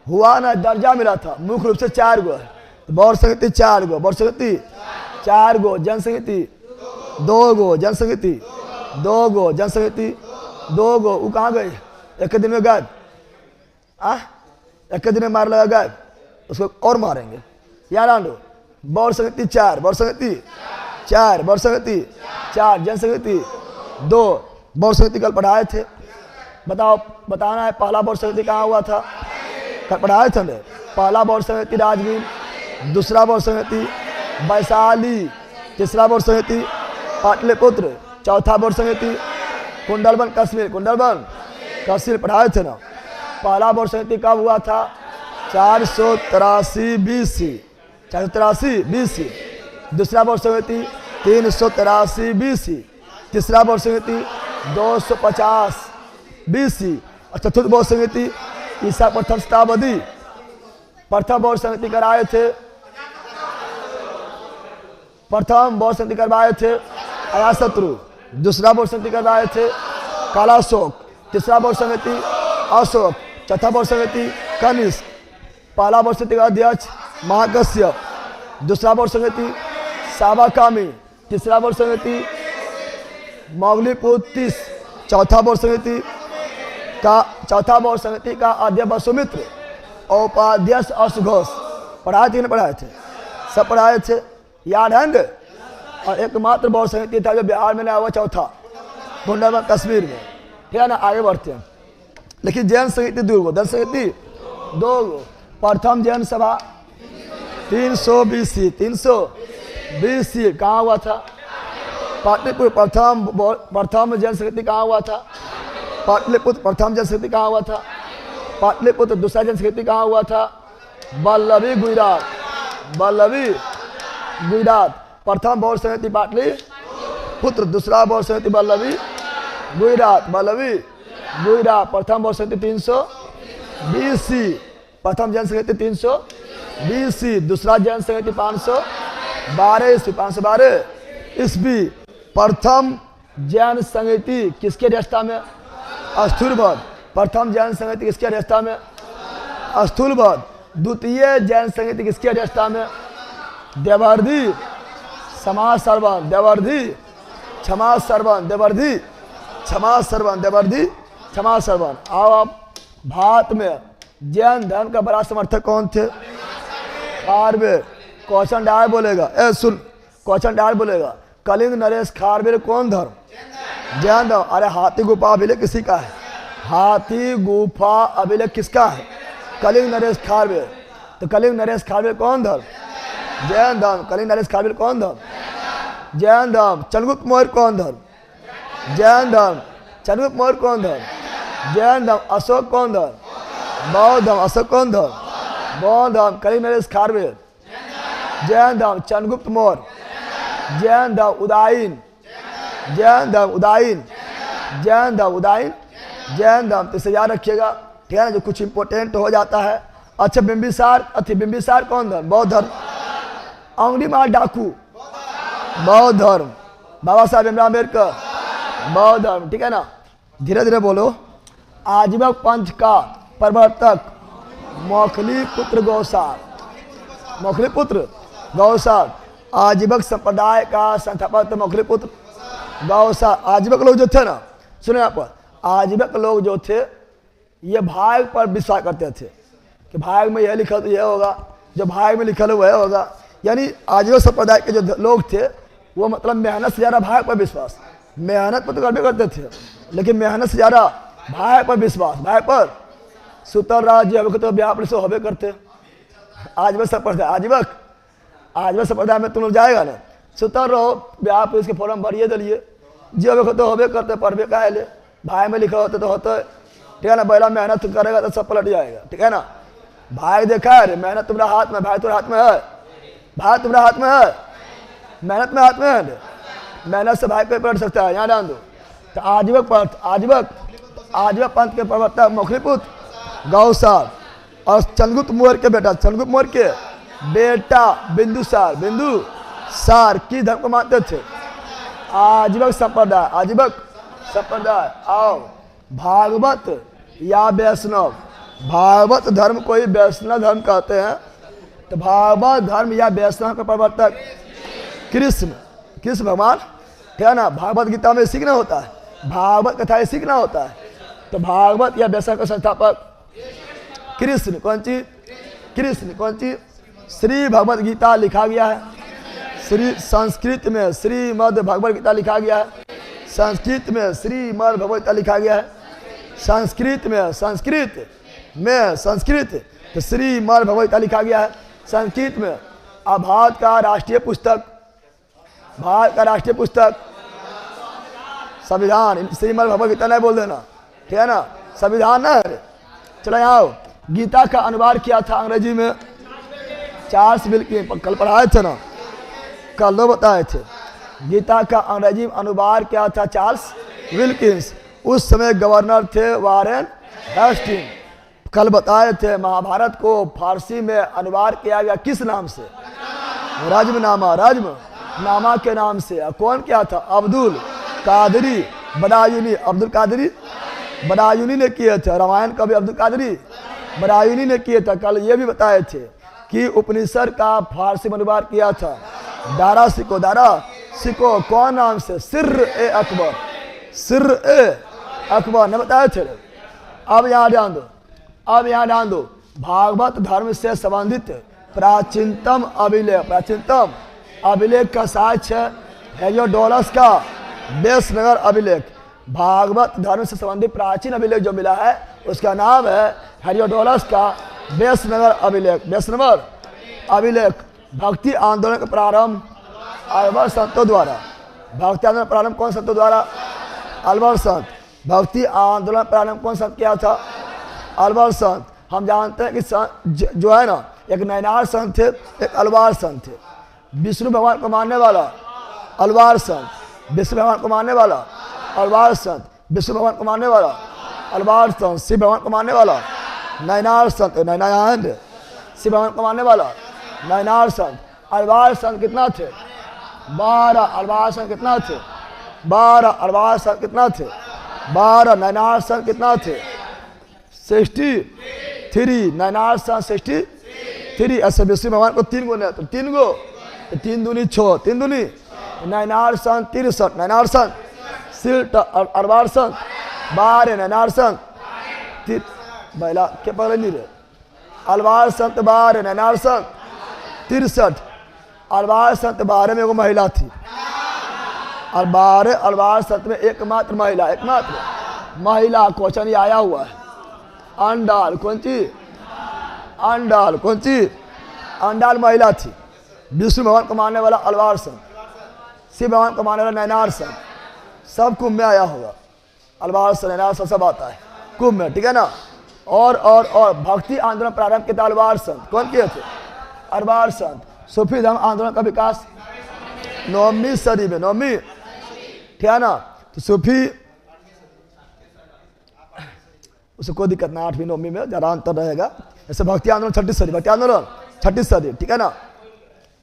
हुआ ना, दर्जा मिला था। मुख्य रूप से 4 गो है बौद्ध संगति, 4 गो बौद्ध संगति, 4 गो जैन संगति, 2 गो जैन संगति, 2 गो जैन संगति, 2 गो। वो कहाँ गए? एक दिन में गायब। एक दिन में मार लगा गायब, उसको और मारेंगे। याद आंडो। बौद्ध संगति 4, बौद्ध संगति 4, बौद्ध संगति 4, जैन संगति 2। बौद्ध संगति कल पढ़ाए थे। बताना है पहला बौद्ध संगति कहाँ हुआ था? कल पढ़ाए थे। पहला बौद्ध संगति राजगीर, दूसरा बौद्ध संगति वैशाली, तीसरा बौद्ध संगति पाटलिपुत्र, चौथा बौद्ध संगति कुंडलबन कश्मीर। कुंडलबन कश्मीर पढ़ाए थे ना। पहला बौद्ध संगति कब हुआ था? 483 BC, 483 BC। दूसरा बौद्ध संगति 383 BC। तीसरा बौद्ध संगति 250 BC। और चतुर्थ बौद्ध संगति ईसा प्रथम शताब्दी। प्रथम बौद्ध संगति कराए थे, प्रथम बौद्ध संगति करवाए थे अजातशत्रु। दूसरा बौद्ध संगति करवाए थे कालाशोक। तीसरा बौद्ध संगति अशोक। चौथा बौद्ध संगति कनिष्क। पहला बौद्ध संगति का अध्यक्ष महाकश्यप। दूसरा बौद्ध संगति सावाकामी। तीसरा बौद्ध संगति मौगलीपुत्र 30। चौथा बौद्ध संगति का अध्यक्ष वसुमित्र और उपाध्यक्ष अशुघोष। पढ़ाए थे नहीं पढ़ाए थे? सब पढ़ाए थे, याद है। और एकमात्र बौद्ध संगति था जो बिहार में नहीं हुआ, चौथा कुंडलबन कश्मीर में। ठीक है ना, आगे बढ़ते हैं। लेकिन जैन संगति 2 गो, जैन संगति 2 गो। प्रथम जैन सभा 300 BC, 300 BC कहाँ हुआ था? पाटलिपुत्र। प्रथम जैन संगति कहाँ हुआ था? पाटलिपुत्र। प्रथम जैन संगति कहाँ हुआ था? पाटलिपुत्र। दूसरा जैन संगति कहाँ हुआ था? वल्लभी गुजरात, वल्लभी गुजरात। प्रथम बौद्ध संगति पाटलिपुत्र, दूसरा बौद्ध संगति वल्लभी गुजरात, वल्लभी गुजरात। प्रथम बौद्ध संगति 300 BC। प्रथम जैन संगति 300 BC। दूसरा जैन संगति 512 ईस्वी, 512 ईस्वी। प्रथम जैन संगति किसके अध्यक्षता में? स्थूलभद्र। प्रथम जैन संगति किसके अध्यक्षता में? स्थूलबद्ध। द्वितीय जैन संगीत किसकी अध्यक्षता में? देवर्धि समाज सर्वन देवर्धि क्षमा सर्वन देवर्धि क्षमा सर्वन देवर्धि क्षमा सर्वन। आओ आप भारत में जैन धर्म का बड़ा समर्थक कौन थे? खारवेल। क्वेश्चन डायर बोलेगा, ए सुन क्वेश्चन डायर बोलेगा, कलिंग नरेश खारवेल कौन धर्म? जैन धर्म। अरे हाथी गुफा अभिलेख किसी का है? हाथी गुफा अभिलेख किसका है? कलिंग नरेश खारवेल। तो कलिंग नरेश खारवेल कौन धर्म? जैन धर्म। कलिंग नरेश खारवेल कौन धर्म? जैन धर्म। चंद्रगुप्त मौर्य कौन धर्म? जैन धर्म। चंद्रगुप्त मौर्य कौन धर्म? जैन धर्म। अशोक कौन धर्म? बौद्ध धर्म। अशोक कौन धर्म? बौद्ध धर्म। कलिंग नरेश खारवेल जैन धर्म। चंद्रगुप्त मौर्य जैन धर्म। उदायीन जैन धर्म। उदायीन जैन धर्म। उदायीन जैन धर्म। तो इसे याद रखिएगा, ठीक है ना, जो कुछ इंपॉर्टेंट हो जाता है। अच्छा बिंबिसार कौन धर्म? बौद्ध धर्म। अंगुली मार डाकू बौद्ध धर्म। बाबा साहब भीमराव अम्बेडकर बौद्ध धर्म, ठीक है ना। धीरे धीरे बोलो। आजीवक पंथ का प्रवर्तक मौखली पुत्र गौसार। मौखली पुत्र गौसार। आजीवक संप्रदाय का संस्थापक मौखली पुत्र गौसार। आजीवक लोग जो थे ना, सुनो यहाँ पर, आजीवक लोग जो थे ये भाग पर विश्वास करते थे कि भाग में यह लिखा तो यह होगा, जो भाग में लिखा है वह होगा। यानी आजीवक संप्रदाय के जो लोग थे वो मतलब मेहनत से ज़्यादा भाग पर विश्वास। मेहनत पर तो करबे करते थे, लेकिन मेहनत से ज़्यादा भाग पर विश्वास। भाग पर सुतर राज्य अब तो ब्याह पर से होबे करते। आजीवक संप्रदाय आजीवक संप्रदाय में तुम लोग जाएगा ना, सुतर रहो ब्याह पर इसके फॉर्म भरिए दिलिए, जी अब तो होबे करते, पढ़बे का ले भाई में लिखा होता तो होता है, ठीक है ना। पहला मेहनत करेगा तो सब पलट जाएगा, ठीक है ना। भाई देखा है मेहनत तुम्हारा हाथ में, भाई तुम्हारे हाथ में है, भाई तुम्हारा हाथ में है, मेहनत में हाथ में है, मेहनत से भाई को पलट सकता है, यहाँ डाल दो। तो आजीवक पंथ के प्रवर्तक मौखली पुत्र गौसार और चंद्रगुप्त मौर्य के बेटा, चंद्रगुप्त मौर्य के बेटा बिंदुसार की धर्म को मानते थे? आजीवक संप्रदाय। आओ भागवत या वैष्णव। भागवत धर्म को ही वैष्णव धर्म कहते हैं। तो भागवत धर्म या वैष्णव का प्रवर्तक कृष्ण भगवान, ठीक है ना। भागवत गीता में सीखना होता है, भागवत कथा सीखना होता है। तो भागवत या वैष्णव का संस्थापक कृष्ण। कौन चीज? श्री भगवत गीता लिखा गया है, श्री संस्कृत में श्रीमद् भगवत गीता लिखा गया है, संस्कृत में श्रीमद् भगवत गीता लिखा गया है, संस्कृत तो श्रीमद् भगवत गीता लिखा गया है संस्कृत में। अब भारत का राष्ट्रीय पुस्तक संविधान, श्रीमद् भगवत गीता नहीं बोल देना, ठीक है ना, संविधान ना है। चलो यहाँ आओ। गीता का अनुवाद किया था अंग्रेजी में चार्ल्स विल्किंस, कल पढ़ाए थे ना, कल दो बताए थे। गीता का अंग्रेजी में अनुवाद किया था चार्ल्स विल्किंस। उस समय गवर्नर थे वारेन हेस्टिंग्स। कल बताए थे महाभारत को फारसी में अनुवाद किया गया किस नाम से? राजमनामा के नाम से। कौन किया था? अब्दुल कादरी बदायूनी ने किए थे। रामायण कवि अब्दुल कादरी बदायूनी ने किए थे। कल ये भी बताए थे कि उपनिषद का फारसी में अनुवाद किया था दारा सिको कौन नाम से? सिर ए अकबर ने बताए थे। अब यहाँ ध्यान दो। भागवत धर्म से संबंधित प्राचीनतम अभिलेख का साक्ष्य हेरोडोटस का वैश्यनगर अभिलेख। भागवत धर्म से संबंधित प्राचीन अभिलेख जो मिला है उसका नाम है हेरोडोटस का वैश्यनगर अभिलेख। भक्ति आंदोलन का प्रारंभ अल्बर्ट संतों द्वारा। भक्ति आंदोलन प्रारंभ कौन संतों द्वारा? अल्बर्ट संत। भक्ति आंदोलन प्रारंभ कौन संत किया था? अल्बर्ट संत। हम जानते हैं कि जो है ना, एक नैनार संत थे, एक अलवार संत थे। विष्णु भगवान को मानने वाला अलवार संत, विष्णु भगवान को मानने वाला अलवार संत, विष्णु भगवान को मानने वाला अलवार संत, शिव भगवान को मानने वाला नैनार संत, नैनायन। शिव भगवान को मानने वाला नैनार संत। अलवार संत कितना थे? 12। अलवार संत कितना थे? 12। अलवार संत कितना थे? 12। नैनार संत कितना थे? 60। 3 99 सन 63। ऐसे विष्णु भगवान को 3 गुण है तो 3 गो, 3 दूनी 6, 3 दूनी 99 सन 63, 99 सन सिल्ट 68 सन 12, 99 सन बैला के पकड़ नहीं रहे, अलवार संत 12, 99 सन 63, अलवार संत 12 में एगो महिला थी और 12 अलवार संत में एकमात्र महिला क्वेश्चन आया हुआ है। अंडाल कौन चीज, अंडाल कौन चीज, अंडाल महिला थी। विष्णु भगवान को मानने वाला अलवार संत, शिव भगवान को मानने वाला नैनार संत, सब कुंभ में आया होगा। अलवार संत नैनार संत सब आता है कुंभ में, ठीक है ना। और भक्ति आंदोलन प्रारंभ किया था अलवार संत। कौन किए थे? अलवार संत। सूफी धर्म आंदोलन का विकास 9वीं सदी में, 9वीं, ठीक है ना। तो सूफी, उसे कोई दिक्कत ना, 8वीं 9वीं में ज़्यादा अंतर रहेगा। जैसे भक्ति आंदोलन 6ठी सदी, भक्ति आंदोलन 6ठी सदी, ठीक है ना।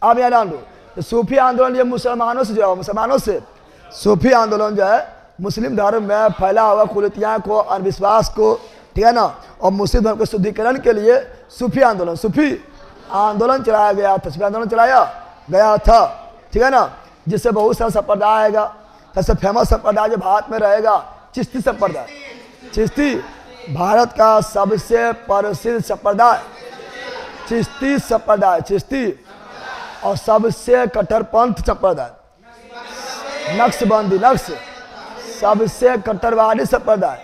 अब यहाँ जान लो, तो सूफी आंदोलन ये मुसलमानों से जो है, मुसलमानों से सूफी आंदोलन जो है मुस्लिम धर्म में फैला हुआ कुरीतियाँ को, अंधविश्वास को, ठीक है ना, और मुस्लिम धर्म के शुद्धिकरण के लिए सूफी आंदोलन चलाया गया था, सूफी आंदोलन चलाया गया था, ठीक है ना। जिससे बहुत सारा संप्रदाय आएगा। सबसे फेमस संप्रदाय जो भारत में रहेगा चिश्ती संप्रदाय। चिश्ती भारत का सबसे प्रसिद्ध संप्रदाय चिश्ती संप्रदाय, चिश्ती। और सबसे कट्टरपंथ संप्रदाय नक्शबंदी, सबसे कट्टरवादी संप्रदाय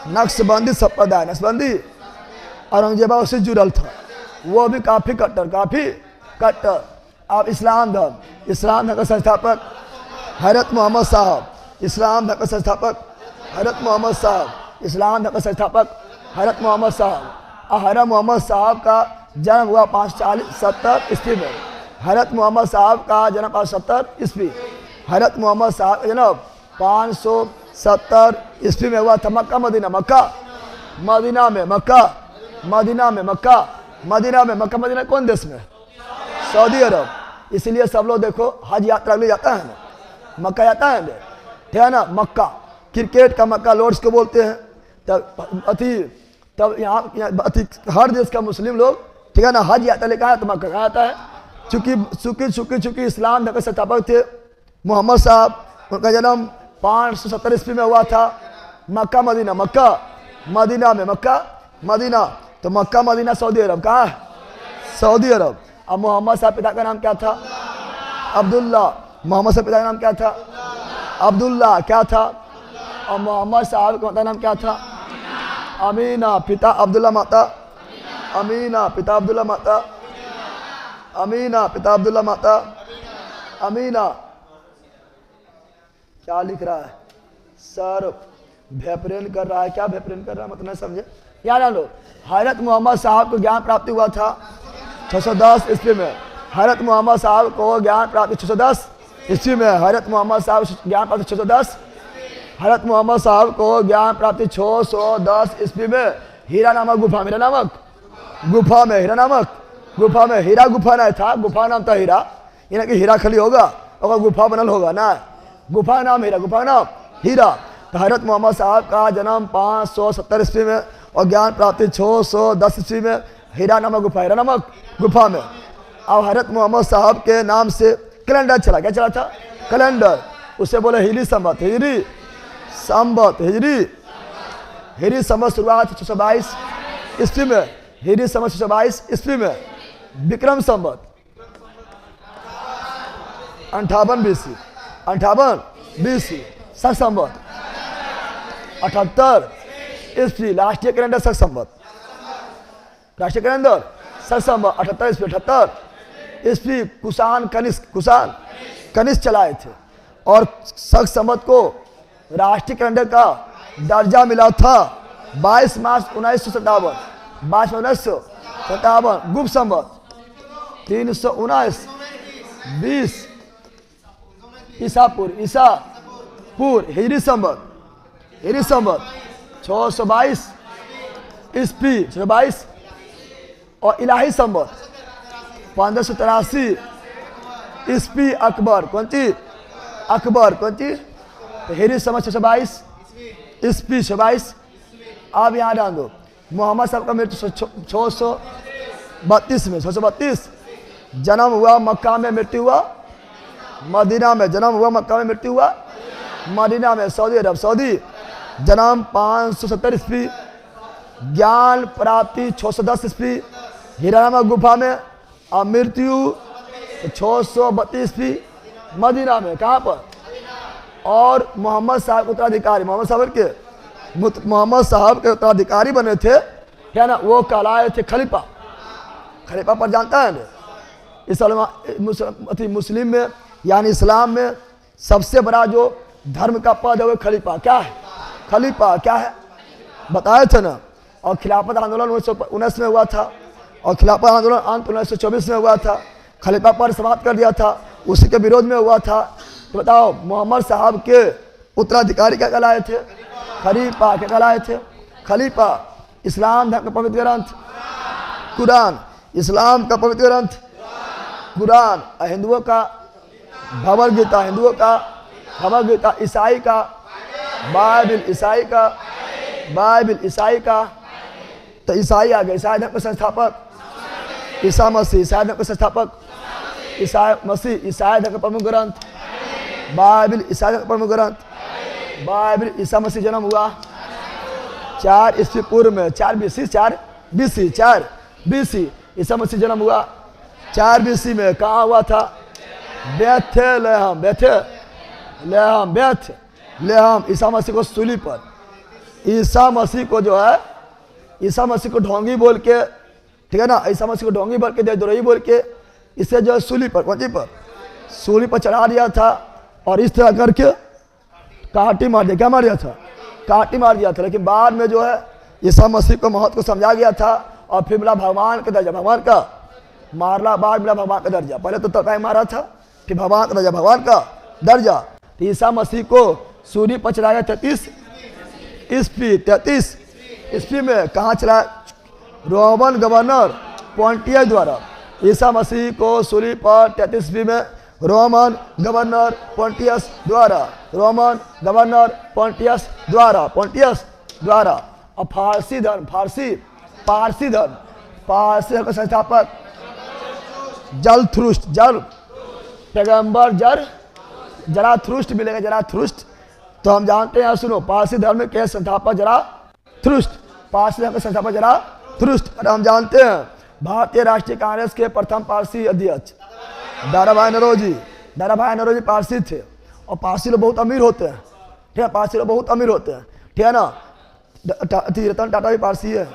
नक्शबंदी संप्रदाय। नक्शबंदी औरंगजेब उससे जुड़ल था, वो भी काफ़ी कट्टर। अब इस्लाम धर्म का संस्थापक हज़रत मोहम्मद साहब, इस्लाम धर्म का संस्थापक हज़रत मोहम्मद साहब, इस्लाम धर्म का संस्थापक हज़रत मोहम्मद साहब। और हज़रत मोहम्मद साहब का जन्म हुआ 570 ईस्वी में। हज़रत मोहम्मद साहब का जन्म 570 ईस्वी, हज़रत मोहम्मद साहब का जन्म 570 ईस्वी में हुआ था। मक्का मदीना, मक्का मदीना कौन देश में? सऊदी अरब। इसलिए सब लोग देखो हज यात्रा ले जाता है ना, मक्का जाता है, ठीक है ना। मक्का क्रिकेट का मक्का लॉर्ड्स को बोलते हैं। तब यहाँ हर देश का मुस्लिम लोग, ठीक है ना, हज यात्रा लेकर आया तो मक्का कहा जाता है। चूँकि इस्लाम धर्म के संस्थापक थे मोहम्मद साहब, उनका जन्म 570 ईस्वी में हुआ था। मक्का मदीना, तो मक्का मदीना सऊदी अरब, कहाँ है? सऊदी अरब। अब मोहम्मद साहब पिता का नाम क्या था? अब्दुल्ला। मोहम्मद साहब पिता का नाम क्या था? अब्दुल्ला, क्या था? और मोहम्मद साहब का माता नाम क्या था? अमीना। पिता अब्दुल्ला, माता अमीना। पिता अब्दुल्ला, माता अमीना। पिता अब्दुल्ला, माता अमीना। क्या लिख रहा है सर? भेपरेन कर रहा है। क्या भेपरेन कर रहा है मतलब नहीं समझे? याद आ लो, हज़रत मोहम्मद साहब को ज्ञान प्राप्ति हुआ था 610 ईस्वी में। हज़रत मोहम्मद साहब को ज्ञान प्राप्ति 610 ईस्वी में। हज़रत मोहम्मद साहब ज्ञान प्राप्ति 610। हज़रत मोहम्मद साहब को ज्ञान प्राप्ति 610 ईस्वी में हीरा नामक गुफा में, गुफा में हीरा गुफा नहीं था, गुफा नाम था हीरा। यानी कि हीरा खाली होगा और गुफा बनल होगा ना, गुफा नाम हीरा, गुफा नाम हीरा। तो हज़रत मोहम्मद साहब का जन्म 570 ईस्वी में और ज्ञान प्राप्ति 610 ईस्वी में हीरा नामक गुफा में। अब हज़रत मोहम्मद साहब के नाम से कैलेंडर चला। क्या चला था? कैलेंडर। उसे बोले हिजरी संवत, हिजरी संवत शुरुआत 622 ईस्वी में, हिजरी संवत 622 ईस्वी में। विक्रम संवत 58 BC, शक संवत 78 ईस्वी। राष्ट्रीय कैलेंडर शक संवत, राष्ट्रीय कैलेंडर शक संवत 78 ईस्वी। कुषाण कनिष्क चलाए थे और शक संवत को राष्ट्रीय कैलेंडर का दर्जा मिला था 22 मार्च 1957। गुप्त संवत 319 20 ईसापुर हिजरी संवत 622 ईस्वी 622। और इलाही संवत 1583 ईस्वी। अकबर कौन चीज? हिजरी संवत 622 ईस्वी 622। अब यहाँ डाल दो मोहम्मद साहब का मृत्यु 632 में, 632। जन्म हुआ मक्का में, मृत्यु हुआ मदीना में। जन्म हुआ मक्का में, मृत्यु हुआ मदीना में, सऊदी अरब, सऊदी। जन्म 570 ईस्वी। ज्ञान प्राप्ति 610 ईस्वी हिरामा गुफा में, और मृत्यु 632 ईस्वी मदीना में। कहाँ पर? और मोहम्मद साहब उत्तराधिकारी, मोहम्मद साहब के उत्तराधिकारी बने थे, क्या ना, वो कहलाए थे खलीफा। खलीफा पर जानता है ना, मुस्लिम में यानी इस्लाम में सबसे बड़ा जो धर्म का पद है वो खलीफा। क्या है? खलीफा क्या है बताए थे ना। और खिलाफत आंदोलन 1919 में हुआ था, और खिलाफत आंदोलन अंत 1924 में हुआ था। खलीफा पर समाप्त कर दिया था, उसी के विरोध में हुआ था। तो बताओ, मोहम्मद साहब के उत्तराधिकारी क्या कहलाए थे? खलीफा। क्या कहलाए थे? खलीफा। इस्लाम धर्म का पवित्र ग्रंथ कुरान, इस्लाम का पवित्र ग्रंथ कुरान, हिंदुओं का भगवद गीता, हिंदुओं का भगवद गीता, ईसाई का बाइबिल, ईसाई का बाइबिल, ईसाई का। तो ईसाई आ गए, ईसाई धर्म के संस्थापक ईसा मसीह, ईसाई धर्म के संस्थापक ईसा मसीह। ईसाई धर्म का प्रमुख ग्रंथ बाइबिल, ईसाई धर्म का प्रमुख ग्रंथ बाइबिल। ईसा मसीह जन्म हुआ 4 ईस्वी पूर्व में, 4 BC, 4 BC। ईसा मसीह जन्म हुआ 4 BC में। कहाँ हुआ था? बेथलेहम। ईसा मसीह को सूली पर, ईसा मसीह को जो है, ईसा मसीह को ढोंगी बोल के, ठीक है ना, ईसा मसीह को ढोंगी बोल के, देवद्रोही बोल के, इसे जो है सूली पर, कौन सी पर? सूली पर चढ़ा दिया था। और इस तरह करके काटी मार दिया। क्या मार दिया था? काटी मार दिया था। लेकिन बाद में जो है ईसा मसीह को महत्व को समझा गया था, और फिर मिला भगवान का दर्जा। भगवान का मारला बाद मिला भगवान का दर्जा। पहले तो तरकाई मारा था, फिर भगवान का दर्जा, भगवान का दर्जा। तो ईसा मसीह को सूली पर चढ़ाया 33 ईस्वी में। कहाँ चला? रोमन गवर्नर पोंटियस द्वारा। ईसा मसीह को सूली पर 33 ईस्वी में रोमन गवर्नर पोंटियस द्वारा, रोमन गवर्नर पोंटियस द्वारा। और पारसी धर्म का संस्थापक पैगंबर जराथुस्त्र मिलेगा, जराथुस्त्र। तो हम जानते हैं, सुनो, पारसी धर्म के संस्थापक जराथुस्त्र, पारसी धर्म के संस्थापक जराथुस्त्र। और हम जानते हैं भारतीय राष्ट्रीय कांग्रेस के प्रथम पारसी अध्यक्ष दाराभाई नौरोजी पारसी थे। और पारसी लोग बहुत अमीर होते हैं, ठीक है, पारसी लोग बहुत अमीर होते हैं, ठीक है ना। रतन टाटा भी पारसी है।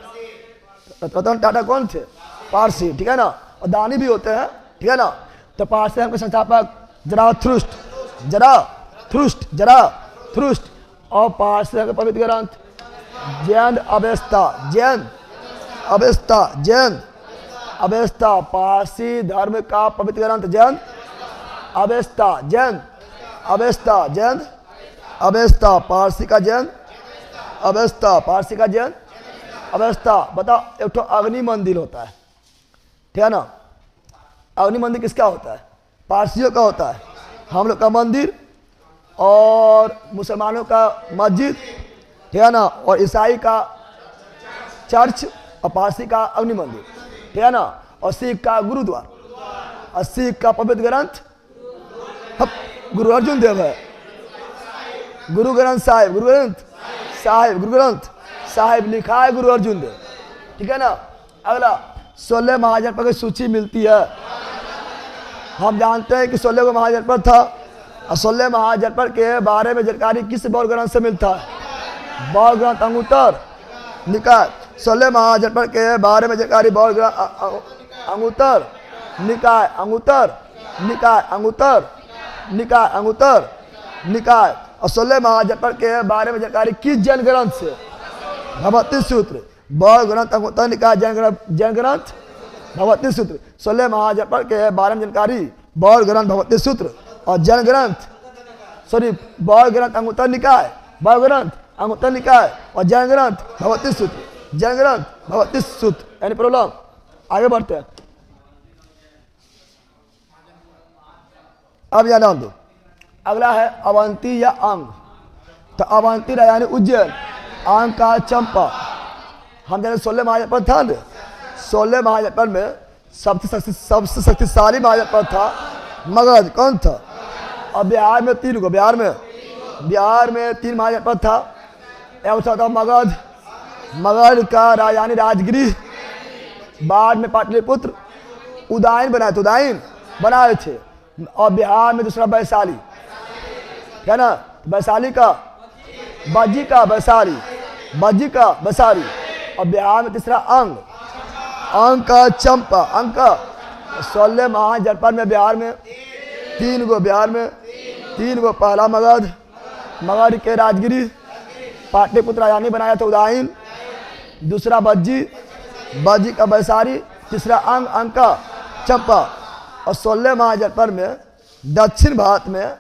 रतन टाटा कौन थे? पारसी, ठीक है ना। और दानी भी होते हैं, ठीक है ना। तो पारसी धर्म के संस्थापक जराथुस्त्र। और पारसी धर्म का पवित्र ग्रंथ जैन अवेस्ता। पारसी धर्म का पवित्र ग्रंथ जैन अवेस्ता। पारसी का जैन अवेस्ता। बताओ, एक तो अग्नि मंदिर होता है, ठीक है ना। अग्नि मंदिर किसका होता है? पारसियों का होता है। हम लोग का मंदिर, और मुसलमानों का मस्जिद, ठीक है ना। और ईसाई का चर्च, और पारसी का अग्नि मंदिर, ठीक है ना। और सिख का गुरुद्वार, और सिख का पवित्र ग्रंथ गुरु अर्जुन देव है। गुरु ग्रंथ साहिब लिखा है गुरु अर्जुन देव, ठीक है ना। अगला 16 महाजनपद की सूची मिलती है। हम जानते हैं कि 16 को महाजनपद था, और 16 महाजनपद के बारे में जानकारी किस बौद्ध ग्रंथ से मिलता है? बौद्ध ग्रंथ अंगुत्तर निकाय। 16 महाजनपद के बारे में जानकारी बौद्ध ग्रंथ अंगुत्तर निकाय। और 16 महाजनपद के बारे में जानकारी किस जैन ग्रंथ से? भगवती सूत्र। बौद्ध ग्रंथ अंगुत्तर निकाय, जैन ग्रंथ भगवती सूत्र। 16 महाजनपद के बारे में जानकारी बौद्ध ग्रंथ भगवती सूत्र, और जैन ग्रंथ बौद्ध ग्रंथ अंगुत्तर निकाय, और जैन ग्रंथ भगवती सूत्र। यानी प्रॉब्लम। आगे बढ़ते हैं। अब यहाँ डाल दो। अगला है अवंती या अंग। तो अवंती यानी उज्जैन, अंग का चंपा। हम जाने 16 महाजनपद था ना, 16 महाजनपद में सबसे शक्तिशाली महाजनपद था मगध। कौन था? और बिहार में 3 को, बिहार में 3 महाजनपद था। एक था मगध, मगध का राजधानी राजगिरी, बाद में पाटलिपुत्र, उदयन बनाए थे, उदयन बनाए थे। और बिहार में दूसरा वैशाली, है ना, वैशाली का बाजी का वैशाली, बाजी का वैशाली। और बिहार में तीसरा अंग का चंपा, अंग का। 16 महाजनपद में बिहार में 3 गो, बिहार में 3 गो। पहला मगध, मगध के राजगिरी, पाटलिपुत्र राजधानी बनाया था उदयन। दूसरा बज्जी, बज्जी का वैशाली। तीसरा अंग का चंपा। और 16 महाजनपद में दक्षिण भारत में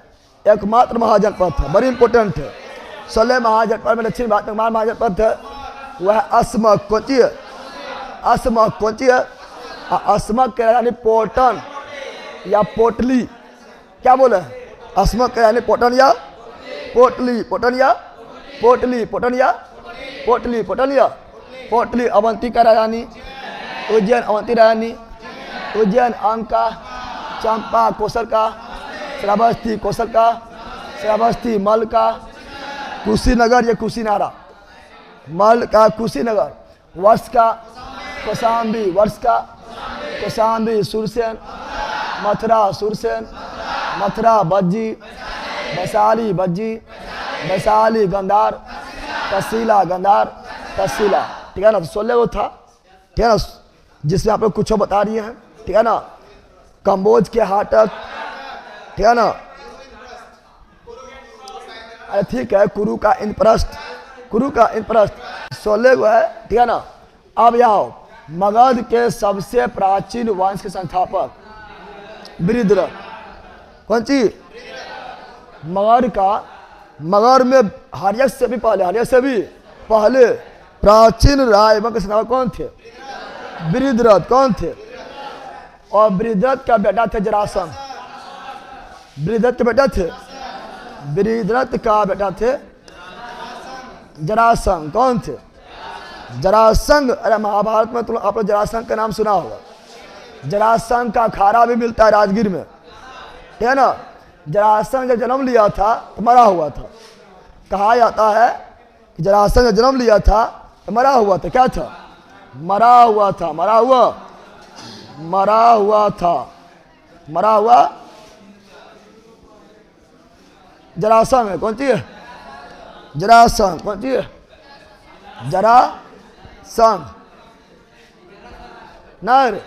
एकमात्र महाजनपद था, बड़ी इंपॉर्टेंट है। 16 महाजनपद में दक्षिण भारत में महाजनपद था, वह अस्मक। कौन है? अस्मक। कौन है? अस्मक के राजधानी पोटन या पोटली। क्या बोले? अस्मक के राजधानी पोटन या पोटली, पोटन या पोटली, पोटन या पोटली, पोटन या पोटली। अवंती का राजधानी उज्जैन, अवंती राजधानी उज्जैन। अंग का चंपा, कौशल का श्रावस्ती, कौशल का श्रावस्ती। मल का कुशीनगर या कुशीनारा, मल का कुशीनगर। वर्ष का कौशाम्बी, वर्ष का कौशाम्बी। सुरसेन, मथुरा, सुरसेन, मथुरा। बज्जी, वैशाली, बज्जी, वैशाली। गंधार, तहसीला, गंधार, तहसीला। ठीक है ना, तो 16 वो था, ठीक है ना, जिसमें आप लोग कुछ बता रही हैं, ठीक है ना। कम्बोज के हाटक, ठीक है ना। अरे ठीक है, कुरु का इंद्रप्रस्थ, कुरु का इंद्रप्रस्थ 16 को है, ठीक है ना। अब यहाँ मगध के सबसे प्राचीन वंश के संस्थापक बृहद्रथ। कौन सी? मगध का, मगध में हर्यक से भी पहले, हर्यक से भी पहले प्राचीन राजवंश के संस्थापक कौन थे? बृहद्रथ। कौन थे? और बृहद्रथ का बेटा थे जरासंध। बृहद्रथ के बेटा थे, बृहद्रथ का बेटा थे जरासंध। कौन थे? जरासंध। अरे महाभारत में तुम आप लोग जरासंध का नाम सुना होगा। जरासंध का अखाड़ा भी मिलता है राजगीर में, ठीक है ना। जरासंध जब जन्म लिया था तो मरा हुआ था। कहा जाता है कि जरासंध जब जन्म लिया था तो मरा हुआ था। क्या था? मरा हुआ था, मरा हुआ, मरा हुआ था, मरा हुआ जरासंध है। कौन सी है? जरासंध। कौन सी है? जरासंध ना रे।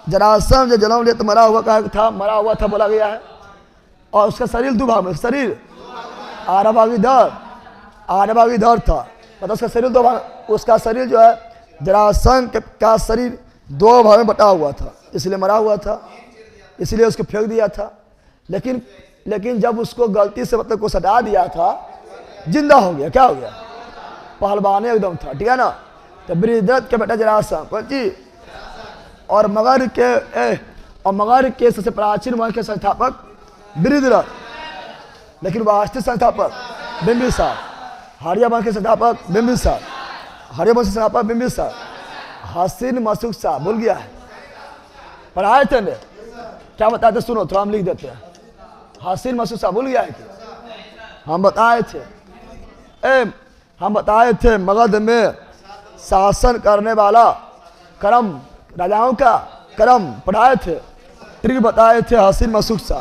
जरासंध जब जन्म लिया तो मरा हुआ कहा था, मरा हुआ था बोला गया है। और उसका शरीर 2 भाग में, शरीर आराभागी धड़, आराभागी धड़ था, मतलब उसका शरीर 2 भाग, उसका शरीर जो है जरासंध का शरीर 2 भाग में बटा हुआ था, इसलिए मरा हुआ था, इसलिए उसको फेंक दिया था। लेकिन जब उसको गलती से मतलब को हटा दिया था, जिंदा हो गया। क्या हो गया? पहलवान एकदम था, ठीक है ना। तो बृहद्रथ के बेटा जरासंध। कौन सी? और मगध के सबसे प्राचीन वंश के संस्थापक बृहद्रथ, लेकिन वास्तविक संस्थापक बिंबिसार। हर्य वंश के संस्थापक बिंबिसार, हर्य वंश के संस्थापक बिंबिसार। हसीन मशुक शाह, भूल गया है? पढ़ाए थे ने? क्या बताते? सुनो थोड़ा हम लिख देते हैं। हसीन मशुक शाह भूल गया है कि हम बताए थे? हम बताए थे मगध में शासन करने वाला करम, राजाओं का करम पढ़ाए थे, ट्रिक बताए थे। हसीन मशुक शाह,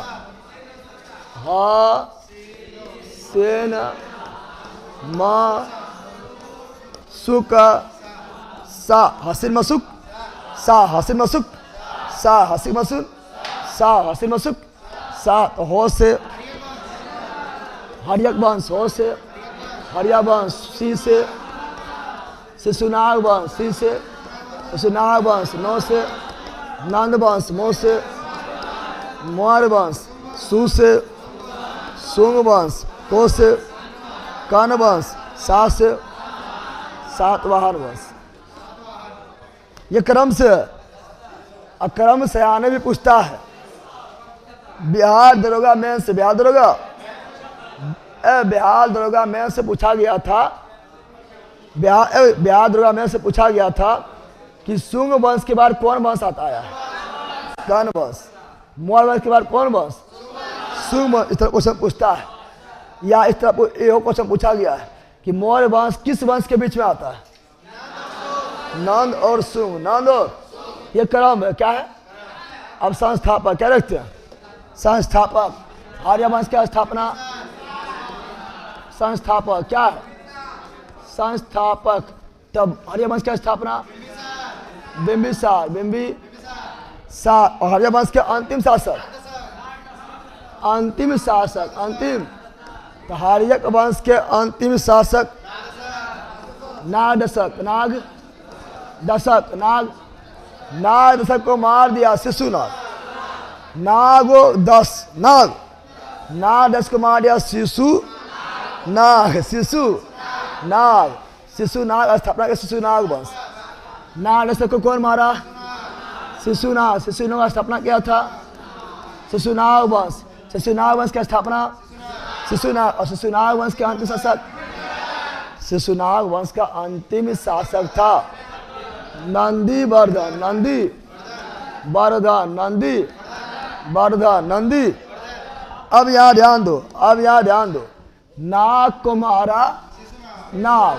हसीन मशुक शाह, हसीन मशुक शाह, हसीन मशुक शाह, हसीन मशुक शाह, हसीन मशुक शाह। तो हो से हर्यक वंश, हो से हर्या वंश, सी से शिशुनाग वंश, सी से शिशुनाग वंश, नौ से नंद वंश, मो से मौर्य वंश, सु से सुंग वंश, को से कर्ण वंश, सा से सातवाहन वंश। ये क्रम से, अक्रम से आने भी पूछता है। बिहार दरोगा मेन से, बिहार दरोगा मेन से पूछा गया था ब्याह दुर्गा में से पूछा गया था कि शुंग वंश के बाद कौन वंश आता है? कर्ण वंश। मौर्य वंश के बाद कौन वंश? शुंग वंश। इस तरह क्वेश्चन पूछता है, या इस तरह ये क्वेश्चन पूछा गया है कि मौर्य वंश किस वंश के बीच में आता है? नंद और शुंग। नंद और ये क्रम है, क्या है? अब संस्थापक क्या रखते हैं? संस्थापक। आर्य वंश का स्थापना, संस्थापक क्या है? संस्थापक। तब आर्य वंश की स्थापना बिंबिसार। बिंबिसार। और आर्य वंश के अंतिम शासक, अंतिम शासक, अंतिम। तो आर्य वंश के अंतिम शासक नागदशक। नागदशक। नागदशक को मार दिया शिशुनाग। नागदश को मार दिया शिशुनाग। शिशुनाग स्थापना के शिशुनाग वंश। नागदशक को कौन मारा? शिशुनाग। शिशुनाग का स्थापना किया था शिशुनाग वंश। शिशुनाग वंश की स्थापना शिशुनाग। और शिशुनाग वंश के अंतिम शासक, शिशुनाग वंश का अंतिम शासक था नंदीवर्धन। नंदी। अब यहाँ ध्यान दो, नाग को मारा नाग।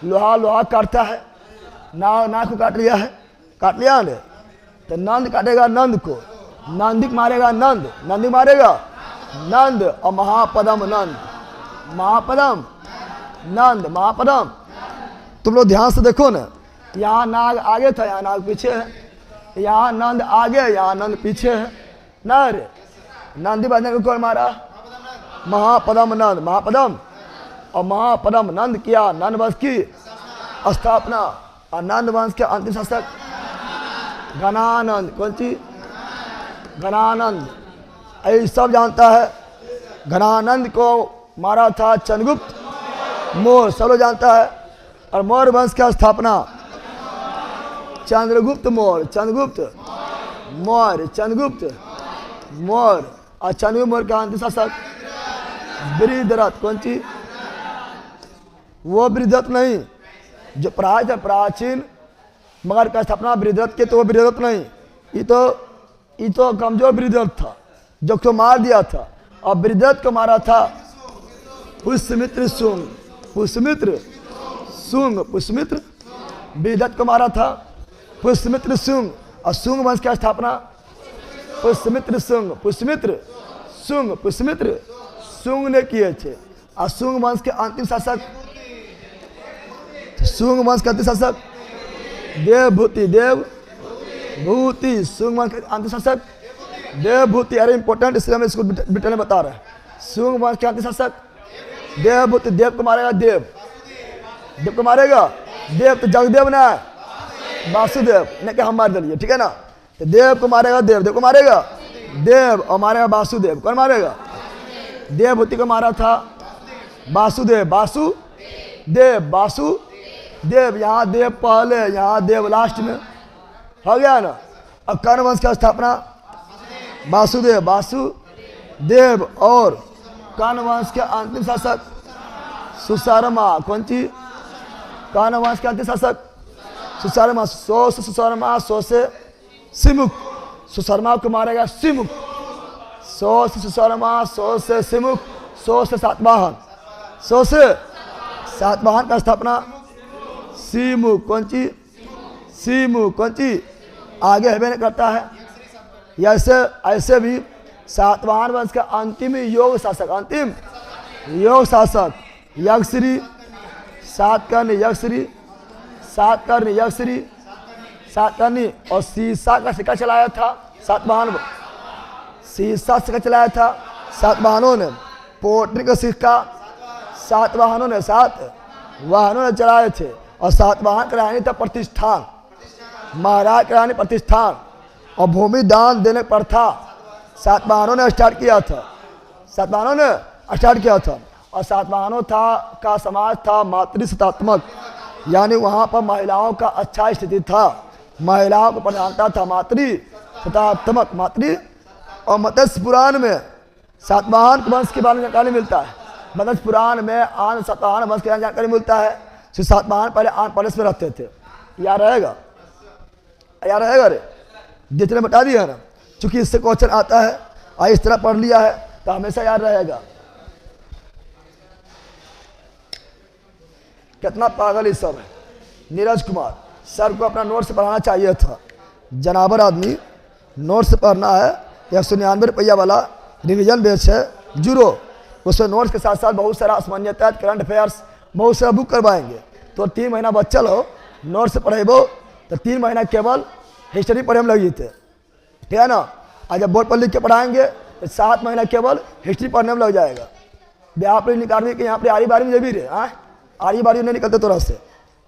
लोहा काटता है, नाग को काट लिया ने। तो नंद काटेगा नंद को, नंदी मारेगा नंद। और महापदम महापदम। तुम लोग ध्यान से देखो ना, यहाँ नाग आगे था, यहाँ नाग पीछे है। यहाँ नंद आगे, यहाँ नंद पीछे है ना रे। नंदी बजने को कौन मारा? महापदम नंद। और महापदम नंद किया नंद वंश की स्थापना। और नंद वंश के अंतिम शासक घनानंद। कौन सी? घनानंद। ये सब जानता है। घनानंद को मारा था चंद्रगुप्त मौर्य, सब लोग जानता है। और मौर्य वंश की स्थापना चंद्रगुप्त मौर्य। और चंद्रगुप्त मौर्य का अंतिम शासक बृहद्रथ। कौन सी? वो बृहद्रथ नहीं जो प्राचीन मगर का स्थापना बृहद्रथ के, तो वो बृहद्रथ नहीं। ये तो कमजोर बृहद्रथ था जो को मार दिया था। और बृहद्रथ को मारा था पुष्यमित्र शुंग। पुष्यमित्र बृहद्रथ को मारा था पुष्यमित्र शुंग। और शुंग वंश की स्थापना पुष्यमित्र शुंग ने किए थे। और शुंग वंश के अंतिम शासक देवभूति। शुंग वंश के अंतिम शासक देवभूति। अरे इंपॉर्टेंट, इसलिए मैं इसको डिटेल में बता रहा हूँ। शुंग वंश के अंतिम शासक देवभूति। देव को मारेगा देव को मारेगा देव। तो जगदेव ना वासुदेव ने क्या हम मार दिए, ठीक है ना। तो देव को मारेगा देव को मारेगा देव। और मारेगा वासुदेव। कौन मारेगा? देवभूति को मारा था वासुदेव। यहाँ देव पहले, यहाँ देव लास्ट में, हो गया ना। अब कर्ण वंश की स्थापना वासुदेव। और कर्ण वंश के अंतिम शासक सुशर्मा। कौन सी? कर्ण वंश के अंतिम शासक सुशर्मा। 100 से सुशर्मा, 100 से सिमुख। सुशर्मा को मारेगा सिमुख। 100 से सुशर्मा, 100 से सिमुख, 100 से सातवाहन। 100 से सातवाहन का स्थापना सिमुख। कौन सी? आगे हेबे नहीं करता है। ऐसे भी सातवाहन वंश का अंतिम योग शासक यक्षश्री। सातकर्णी और शीशा का सिक्का चलाया था सातवाहन। शीशा सिक्का चलाया था सातवाहनों ने। पोटरी का सिक्का सातवाहनों ने चलाए थे। और सातवाहन का रानी था प्रतिष्ठान, महाराज का रानी प्रतिष्ठान। और भूमि दान देने पर था सातवाहनों ने स्टार्ट किया था। और सातवाहनों का समाज था मातृसत्तात्मक, यानी वहाँ पर महिलाओं का अच्छा स्थिति था। महिलाओं को प्रधानता था मातृ। और मत्स्य पुराण में सातवाहन वंश के बारे में जानकारी मिलता है। मत्स्य पुराण में आन सतवाहन वंश की जानकारी मिलता है। श्री सातवाहन पहले आन प्रदेश में रहते थे। याद रहेगा, याद रहेगा रे, जितने बता दिया है ना, चूंकि इससे क्वेश्चन आता है और इस तरह पढ़ लिया है तो हमेशा याद रहेगा। कितना पागल ये सब है। नीरज कुमार सर को अपना नोट्स पढ़ाना चाहिए था। जनाबर आदमी, नोट्स पढ़ना है। 199 रुपया वाला रिवीजन बेच है जीरो, उसमें नोट्स के साथ साथ बहुत सारा सामान्यता, करंट अफेयर्स, बहुत सारा बुक करवाएंगे। तो 3 महीना बच्चल हो, नोट्स पढ़ेबो तो 3 महीना केवल हिस्ट्री पढ़े में लगी थे, ठीक है ना। आज जब बोर्ड पर लिख के पढ़ाएंगे तो 7 महीना केवल हिस्ट्री पढ़ने में लग जाएगा। बिहार पर निकाल के यहाँ पर आरी बारी में जब भी रहे, हाँ आरी बारी नहीं निकलते तो से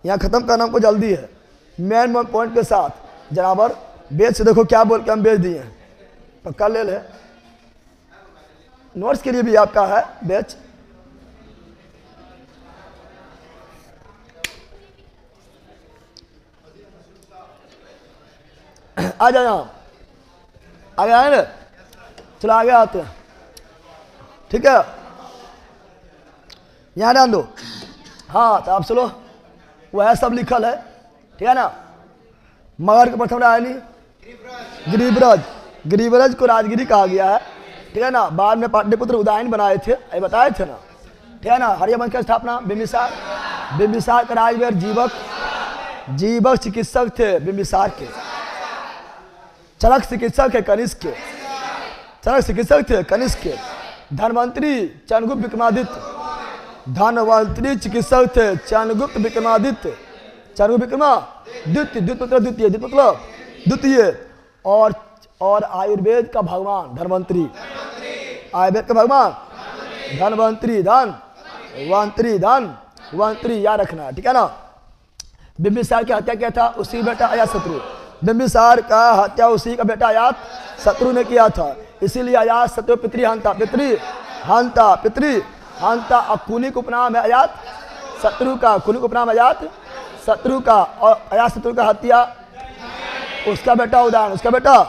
यहाँ ख़त्म करना हमको जल्दी है। मेन पॉइंट के साथ जनाबर बेच देखो क्या बोल के हम बेच दिए हैं, पक्का ले ले। नोट्स के लिए भी आपका है बेच। आ जाओ यहाँ, आगे आए ना, चलो आगे आते हैं, ठीक है। यहाँ ध्यान दो। हाँ तो आप सुनो, वह सब लिखल है, ठीक है ना। मगर के प्रथम आया नहीं, गिरिव्रज, गिरिव्रज को राजगिरी कहा गया है, ठीक है ना। बाद में पाटलिपुत्र उदयन बनाए थे, ये बताए थे ना, ठीक है ना। हरिवंश की स्थापना बिंबिसार, बिंबिसार का राजवीर जीवक, जीवक चिकित्सक थे बिंबिसार के। चरक चिकित्सक है कनिष्क के, चरक चिकित्सक थे कनिष्क के। धनवंतरी चंद्रगुप्त विक्रमादित्य, धनवंतरी चिकित्सक थे चंद्रगुप्त विक्रमादित्य, चंद्रगुप्त विक्रमादित्य, द्वितीय मतलब द्वितीय, द्वितीय मतलब द्वितीय। और आयुर्वेद का भगवान धनवंतरी, आयुर्वेद का भगवान धनवंतरी, धनवंतरी, धनवंतरी याद रखना, ठीक है ना। बिंबिसार की हत्या किया था उसी बेटा अजातशत्रु, बिंबिसार का हत्या उसी का बेटा अजातशत्रु ने किया था। इसीलिए अजातशत्रु पितृहंता, पितृहंता, पितृहंता। और कुलिक उपनाम है अजातशत्रु का, कुलिक उपनाम अजातशत्रु का। और अजातशत्रु का हत्या उसका बेटा उदयन, उसका बेटा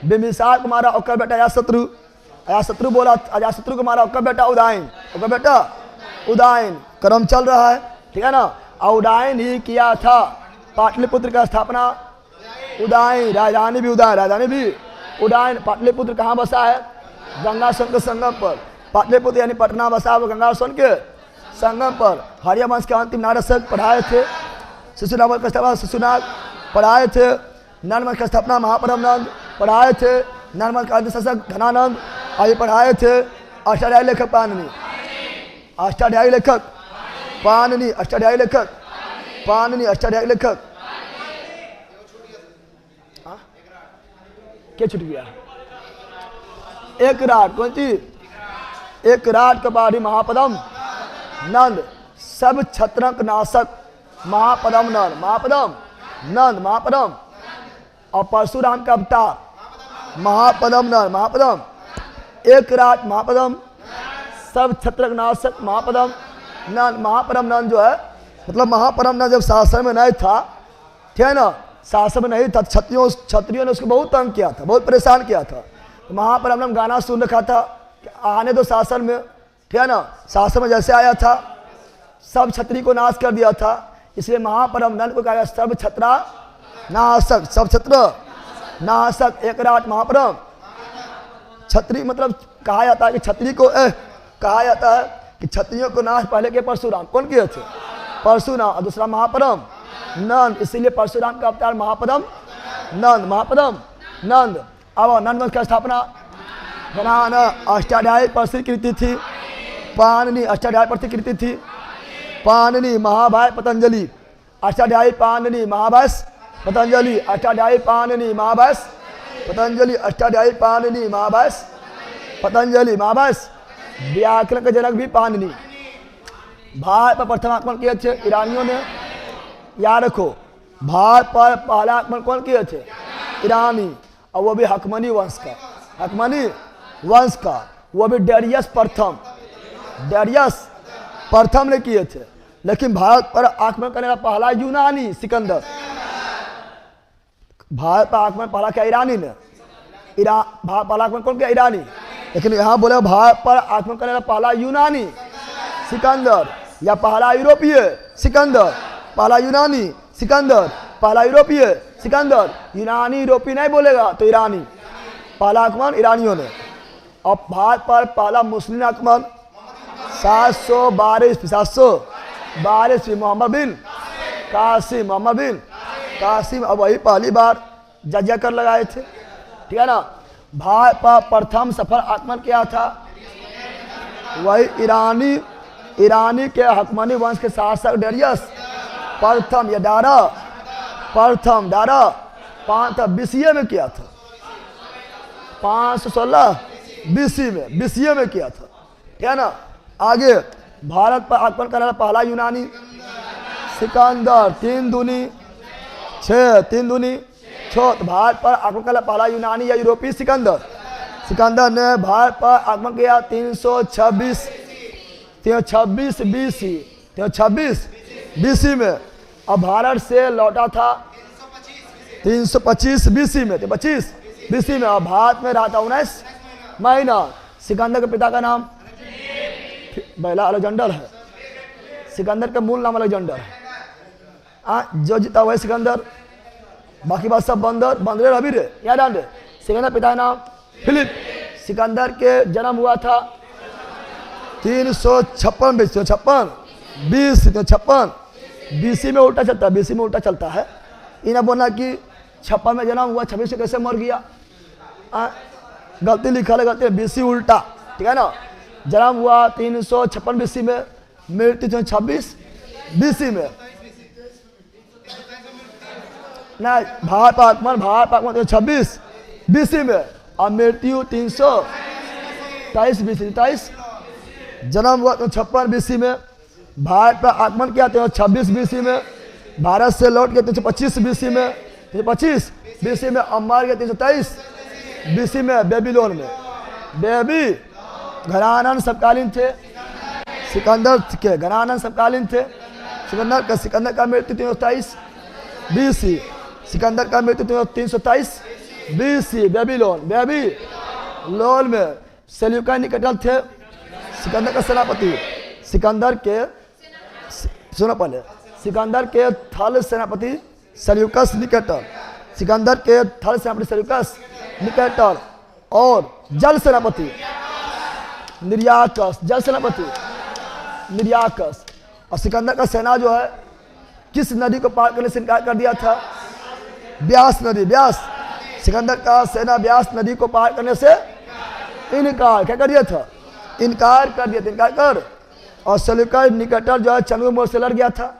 बिंबिसार को मारा, उसका बेटा अजातशत्रु, अजातशत्रु बोला, अजातशत्रु को मारा, उसका बेटा उदयन, उसका बेटा उदयन। क्रम चल रहा है, ठीक है ना। और उदयन ही किया था पाटलिपुत्र का स्थापना, उदयन, राजधानी भी उदयन, राजधानी भी उदयन। पाटलिपुत्र कहाँ बसा है? गंगा सोन के संगम पर। पाटलिपुत्र यानी पटना बसा है गंगा सोन के संगम पर। हरिवंश के अंतिम नारद पढ़ाए थे, शिशुनाग का स्थापना शिशुनाग पढ़ाए थे। नर्मद की स्थापना महापरम नंद पढ़ाए थे। नर्मद का अंतिम शासक घनानंद आदि पढ़ाए थे। अष्टाध्यायी लेखक पाणिनि, अष्टाध्यायी लेखक पाणिनि, अष्टाध्यायी लेखक पाणिनि, अष्टाध्यायी लेखक। क्या छूट गया? एक राट, कौन सी? एक राट कपाड़ी महापदम नंद, सब छत्रक नाशक महापदम नंद, महापदम नंद, महापदम। और परशुराम का अवतार महापदम नंद, महापदम। एक राट महापदम, सब छत्रक नाशक महापदम नंद। महापदम नंद जो है मतलब महापदम नंद जब शासन में नहीं था, ठीक है ना, शासन में नहीं था, क्षत्रियों ने उसको बहुत तंग किया था, बहुत परेशान किया था। तो महापदम नंद गाना सुन रखा था कि आने दो शासन में, ठीक है ना। शासन में जैसे आया था सब क्षत्रिय को नाश कर दिया था, इसलिए महापदम नंद को कहा गया सब छत्रा नाशक, सब छत्र नाशक। एक राट महापदम, क्षत्रिय मतलब कहा जाता है कि क्षत्रिय को कहा जाता है कि क्षत्रियों को नाश पहले के परशुराम कौन किए थे? परशुराम। और दूसरा महापदम नंद, इसीलिए परशुराम का अवतार महापदम नंद, महापदम नंद। अब नंद वंश की स्थापना अष्टाध्यायी पर से कृति थी पाणिनि, अष्टाध्यायी पर से कृति थी पाणिनि, महाभाष्य पतंजलि, अष्टाध्यायी पाणिनि, महाभाष्य पतंजलि, अष्टाध्यायी पाणिनि, महाभाष्य पतंजलि, अष्टाध्यायी पाणिनि, महाभाष्य पतंजलि, महाभाष्य। व्याकरण के जनक भी पाणिनि। भारत पर प्रथम आक्रमण किए थे ईरानियों ने, याद रखो। भारत पर पहला आक्रमण कौन किए थे? ईरानी, और वो भी हकमनी वंश का, हकमनी वंश का, वो भी डेरियस प्रथम, डेरियस प्रथम ने किए थे। लेकिन भारत पर आक्रमण करने वाला पहला यूनानी सिकंदर। भारत पर आक्रमण पहला क्या? ईरानी ने। भारत पहला आक्रमण कौन किया? ईरानी। लेकिन यहाँ बोले भारत पर आक्रमण करने वाला पहला यूनानी सिकंदर, या पहला यूरोपीय सिकंदर, पहला यूनानी सिकंदर, पहला यूरोपीय सिकंदर। यूनानी यूरोपीय नहीं बोलेगा तो ईरानी, पहला आक्रमण ईरानियों ने। और भारत पर पहला मुस्लिम आक्रमण 712 ईस्वी मोहम्मद बिन कासिम, अब वही पहली बार जजिया कर लगाए थे, ठीक है ना। भारत पर प्रथम सफल आक्रमण क्या था? वही ईरानी के हकमनी वंश के शासक डेरियस प्रथम या दारा 5 में किया था, 516 बीसी में किया था, ठीक है ना। आगे भारत पर आक्रमण करने वाला पहला यूनानी सिकंदर 3 दूनी 6 तो भारत पर आक्रमण करने वाला पहला यूनानी या यूरोपीय सिकंदर ने भारत पर आक्रमण किया 326 बीसी में, और भारत से लौटा था 325 बीसी में, 25 बीसी में, और भारत में रहा था 19 महीना। सिकंदर के पिता का नाम पहला अलेक्जेंडर है, सिकंदर का मूल नाम अलेक्जेंडर है। जो जीता हुआ है सिकंदर, बाकी बात सब बंदरे रवि रे याद आंदे। सिकंदर पिता का नाम फिलिप। सिकंदर के जन्म हुआ था 356 बीसी में उल्टा चलता है। इन्हें बोलना कि 56 में जन्म हुआ, 26 से कैसे मर गया, गलती लिखा है, गलती है, बीसी उल्टा, ठीक है ना। जन्म हुआ 356 बीसी में, मृत्यु 326 बीसी में। ना भारत आक्रमण 326 बीसी में, और मृत्यु 323 बीसी। जन्म हुआ 56 बीसी में, भारत पर आक्रमण किया 326 बीसी में, भारत से लौट के 325 बीसी में, 325 बीसी में, और मर गए 323 बीसी में बेबीलोन में। बेबी घराना समकालीन थे, सिकंदर के घराना समकालीन थे। सिकंदर का मृत्यु 327 बीसी, सिकंदर का मृत्यु 327 बीसी बेबीलोन में। सेल्यूका निकटल थे सिकंदर का सेनापति। सिकंदर के सुनो पहले, सिकंदर के थल सेनापति सेल्यूकस निकटर, सिकंदर के थल सेनापति सेल्यूकस निकटर, और जल सेनापति निर्याकस। और सिकंदर का सेना जो है किस नदी को पार करने से इनकार कर दिया था? ब्यास नदी। सिकंदर का सेना ब्यास नदी को पार करने से इनकार क्या कर दिया था? इनकार कर। और सेल्यूका निकटर जो है चंद्र मोड़ से लड़ गया था।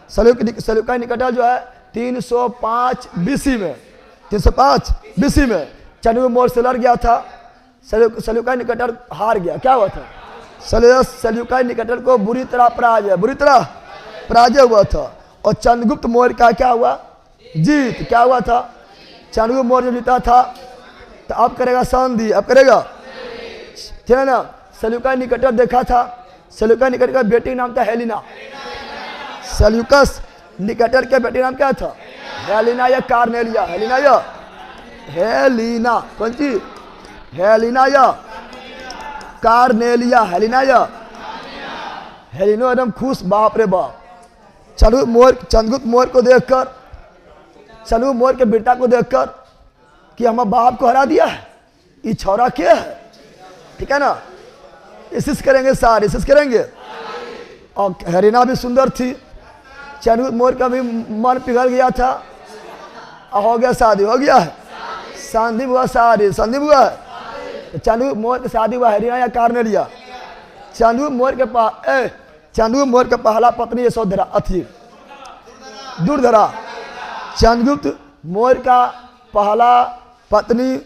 सेल्यूका निकटर जो है 305 बीसी में चंद्र मोड़ से लड़ गया था। सेल्यूका निकटर हार गया। क्या हुआ था? सेल्यूका निकटर को बुरी तरह पराजय हुआ था। और चंद्रगुप्त मौर्य का क्या हुआ? जीत। क्या हुआ था? चंद्रगुप्त मौर्य जीता था, तो अब करेगा संधि, अब करेगा, ठीक है ना। सेल्यूका निकटर देखा था, सेल्यूका निकटर का बेटी नाम था हेलिना। सेल्यूकस निकटर के बेटी नाम क्या था? हेलिना या कार्नेलिया? हेलिना कौन सी? हेलिना या कार्नेलिया? हेलिनो एकदम खुश, बाप रे बाप। चंद्रगुप्त मौर्य को देखकर, चंद्रगुप्त मौर्य के बेटा को देखकर कि हम बाप को हरा दिया है, ये छौरा क्या है, ठीक है ना। इसिस करेंगे। और हेलिना भी सुंदर थी। चंद्रगुप्त मौर्य का भी मन पिघल गया था, और हो गया शादी, हो गया है, संधि हुआ है। चंद्रगुप्त मौर्य की शादी हुआ हेलिना या कार्नेलिया। चंद्रगुप्त मौर्य का पहला पत्नी यशोधरा थी, दुर्धरा। चंद्रगुप्त मौर्य का पहला पत्नी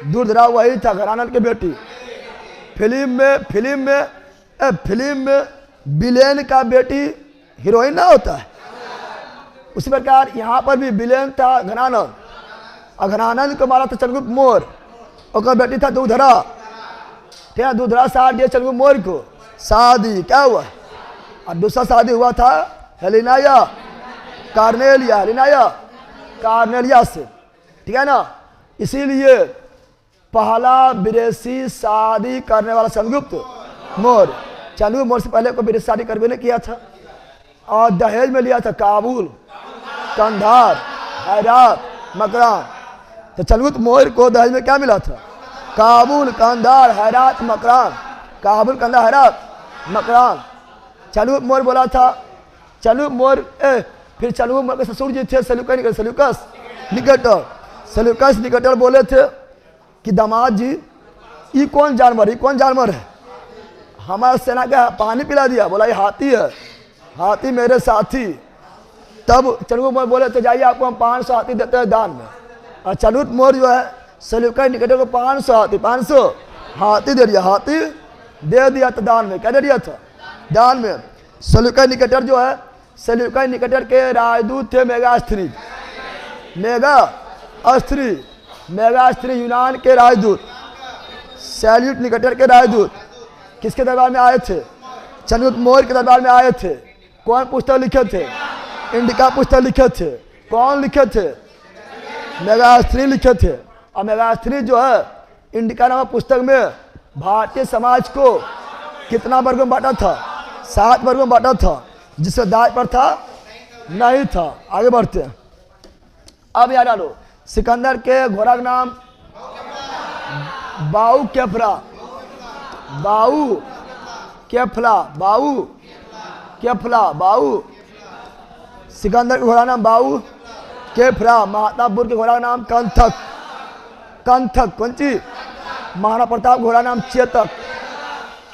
दुर्धरा वही था घराना की बेटी। फिल्म में विलेन का बेटी हीरोइन ना होता है, उसी प्रकार यहाँ पर भी विलेन था घराना, और घराना को मारा था चंद्रगुप्त मौर्य। और बेटी था दुर्धरा, ठीक है। दुर्धरा शादी दिया चंद्रगुप्त मौर्य को, शादी क्या हुआ? और दूसरा शादी हुआ था हेलिना या कार्नेलिया से, ठीक है ना। इसीलिए पहला विदेशी शादी करने वाला चंद्रगुप्त मौर्य, चंद्रगुप्त मौर्य से पहले कोई विदेश शादी करवे ने किया था, और दहेज में लिया था काबुल, कंधार, हेरात, मकरान। तो चंद्रगुप्त मौर्य को दहेज में क्या मिला था? काबुल, कंधार, हेरात, मकरान। काबुल, कंधार, हेरात, मकरान। चंद्रगुप्त मौर्य बोला था, चंद्रगुप्त मौर्य फिर चंद्रगुप्त मौर्य के ससुर जी थे सेल्यूकस निकेटर। सेल्यूकस निकेटर बोले थे कि दामाद जी ये कौन जानवर है? हमारा सेना का पानी पिला दिया। बोला ये हाथी है, हाथी मेरे साथी। तब चंद्रगुप्त मौर्य बोले थे जाइए आपको हम 500 हाथी देते हैं दान में। और चंद्रगुप्त मौर्य जो है सेल्यूकस निकेटर को 500 हाथी दे दिया, हाथी दे दिया था दान में। क्या दे दिया था? दान में। सेल्यूकस निकेटर जो है, सेल्यूकस निकेटर के राजदूत थे मेगास्त्री यूनान के राजदूत, सेल्यूकस निकेटर के राजदूत किसके दरबार में आए थे? चंद्रगुप्त मौर्य के दरबार में आए थे। कौन पुस्तक लिखे थे? इंडिका पुस्तक लिखे थे। कौन लिखे थे? मेगास्त्री लिखे थे। और मेगास्त्री जो है इंडिका नामक पुस्तक में भारतीय समाज को कितना वर्ग में बांटा था? 7 वर्ग में बांटा था, जिससे दाज प्रथा नहीं था। आगे बढ़ते हैं। अब याद डालो, सिकंदर के घोड़ा का नाम बाऊ केफला। सिकंदर के घोड़ा नाम बाऊ केफला। महातापुर के घोड़ा का नाम कंथक। कौन चीज? महाराणा प्रताप घोड़ा नाम चेतक।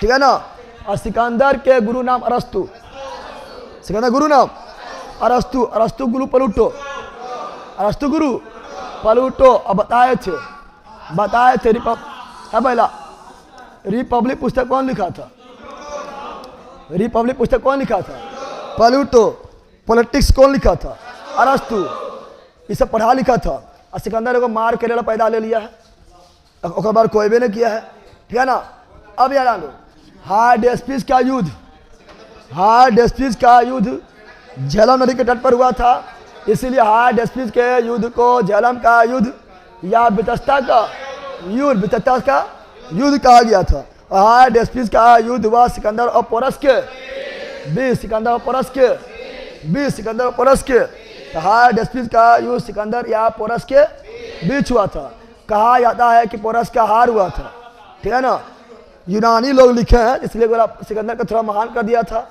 ठीक है ना। और सिकंदर के गुरु नाम अरस्तु। सिकंदर गुरु नाम अरस्तु गुरु प्लूटो। और बताए थे पहला रिपब्लिक पुस्तक कौन लिखा था? प्लूटो। पॉलिटिक्स कौन लिखा था? अरस्तु। ये सब पढ़ा लिखा था। और सिकंदर को मार के पैदा ले लिया है, और बार कोई भी नहीं किया है। ठीक है ना। अब याद आनो, हार्डेस्पिस का युद्ध झेलम नदी के तट पर हुआ था। इसीलिए हार्डेस्पिस के युद्ध को झेलम का युद्ध या वितस्ता का युद्ध कहा गया था। और हार्डेस्पिस का युद्ध हुआ सिकंदर और पोरस के। तो हार्डेस्पिस का युद्ध सिकंदर या पोरस के बीच हुआ था। कहा जाता है कि पोरस का हार हुआ था। ठीक है ना। यूनानी लोग लिखे हैं, इसलिए सिकंदर को थोड़ा महान कर दिया था।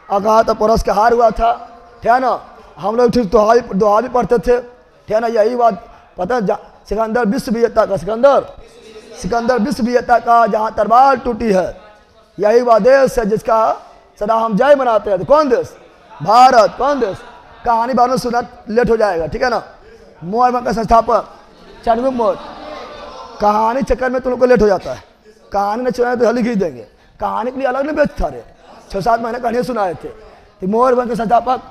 और कहा था पोरस का हार हुआ था। ठीक है ना। हम लोग ठीक दोहा भी पढ़ते थे। ठीक है ना। यही बात पता है, सिकंदर विश्व विजेता का जहाँ तलवार टूटी है, यही वह देश है जिसका सदा हम जय मनाते हैं। तो कौन देश? भारत। कौन देश? कहानी बाद में सुना, लेट हो जाएगा। ठीक है ना। मौर्य वंश का संस्थापक चंद्रगुप्त मौर्य। कहानी चक्कर में तुम लोग को लेट हो जाता है। कहानी न सुनाए तो हल्दी खींच देंगे। कहानी के लिए अलग नहीं बेचता रहे। 6-7 महीने कहानी सुनाए थे। तो मौर्य वंश के संस्थापक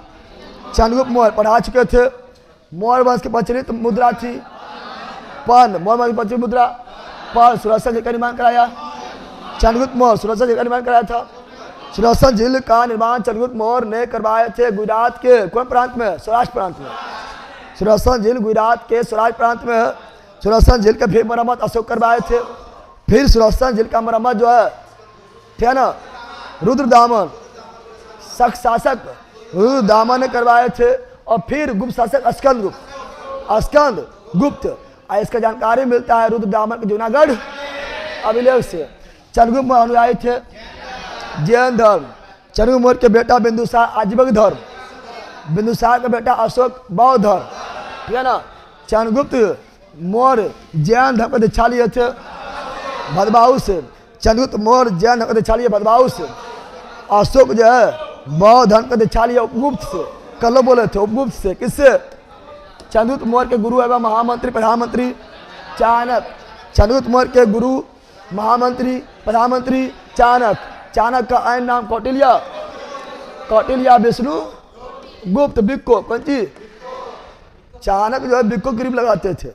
चंद्रगुप्त मौर्य पढ़ा चुके थे। मौर्य वंश की प्रचलित मुद्रा थी पन। मौर्य वंश की प्रचलित मुद्रा पर सुदर्शन झील का निर्माण कराया चंद्रगुप्त मौर्य। सुदर्शन झील का निर्माण कराया था। सुदर्शन झील का निर्माण चंद्रगुप्त मौर्य ने करवाए थे गुजरात के कौन प्रांत में? सौराष्ट्र प्रांत में। सुदर्शन झील गुजरात के सौराष्ट्र प्रांत में है। सुदर्शन झील के फिर मरम्मत अशोक करवाए थे। फिर सुदर्शन झील का मरम्मत जो है, ठीक है ना, रुद्रदामन शासक रुद्रदामन ने करवाए थे। और फिर गुप्त शासक अस्कंद गुप्त। इसका जानकारी मिलता है रुद्रदामन के जूनागढ़ अभिलेख से। चंद्रगुप्त मौर्य अनुयायी थे जैन धर्म। चंद्रगुप्त मौर्य के बेटा बिंदुसार आजीवक धर्म। बिंदुसार का बेटा अशोक बौद्ध धर्म। ठीक है ना। चंद्रगुप्त मौर्य जैन धर्म का दीक्षा लिए थे भदबाहु से। चंद्रगुप्त मौर्य जैन धर्म का दीक्षा लिए भदबाहु से। अशोक जो है बौद्ध धर्म का दीक्षा लिए उपगुप्त से। कल बोले थे उपगुप्त से। किससे? चंद्रगुप्त मौर्य के गुरु एवं महामंत्री प्रधानमंत्री चाणक्य। चंद्रगुप्त मौर्य के गुरु महामंत्री प्रधानमंत्री चाणक्य का अन्य नाम कौटिल्य विष्णु गुप्त। बिक्को कौन चीज? चाणक्य जो है बिक्को ग्रीप लगाते थे।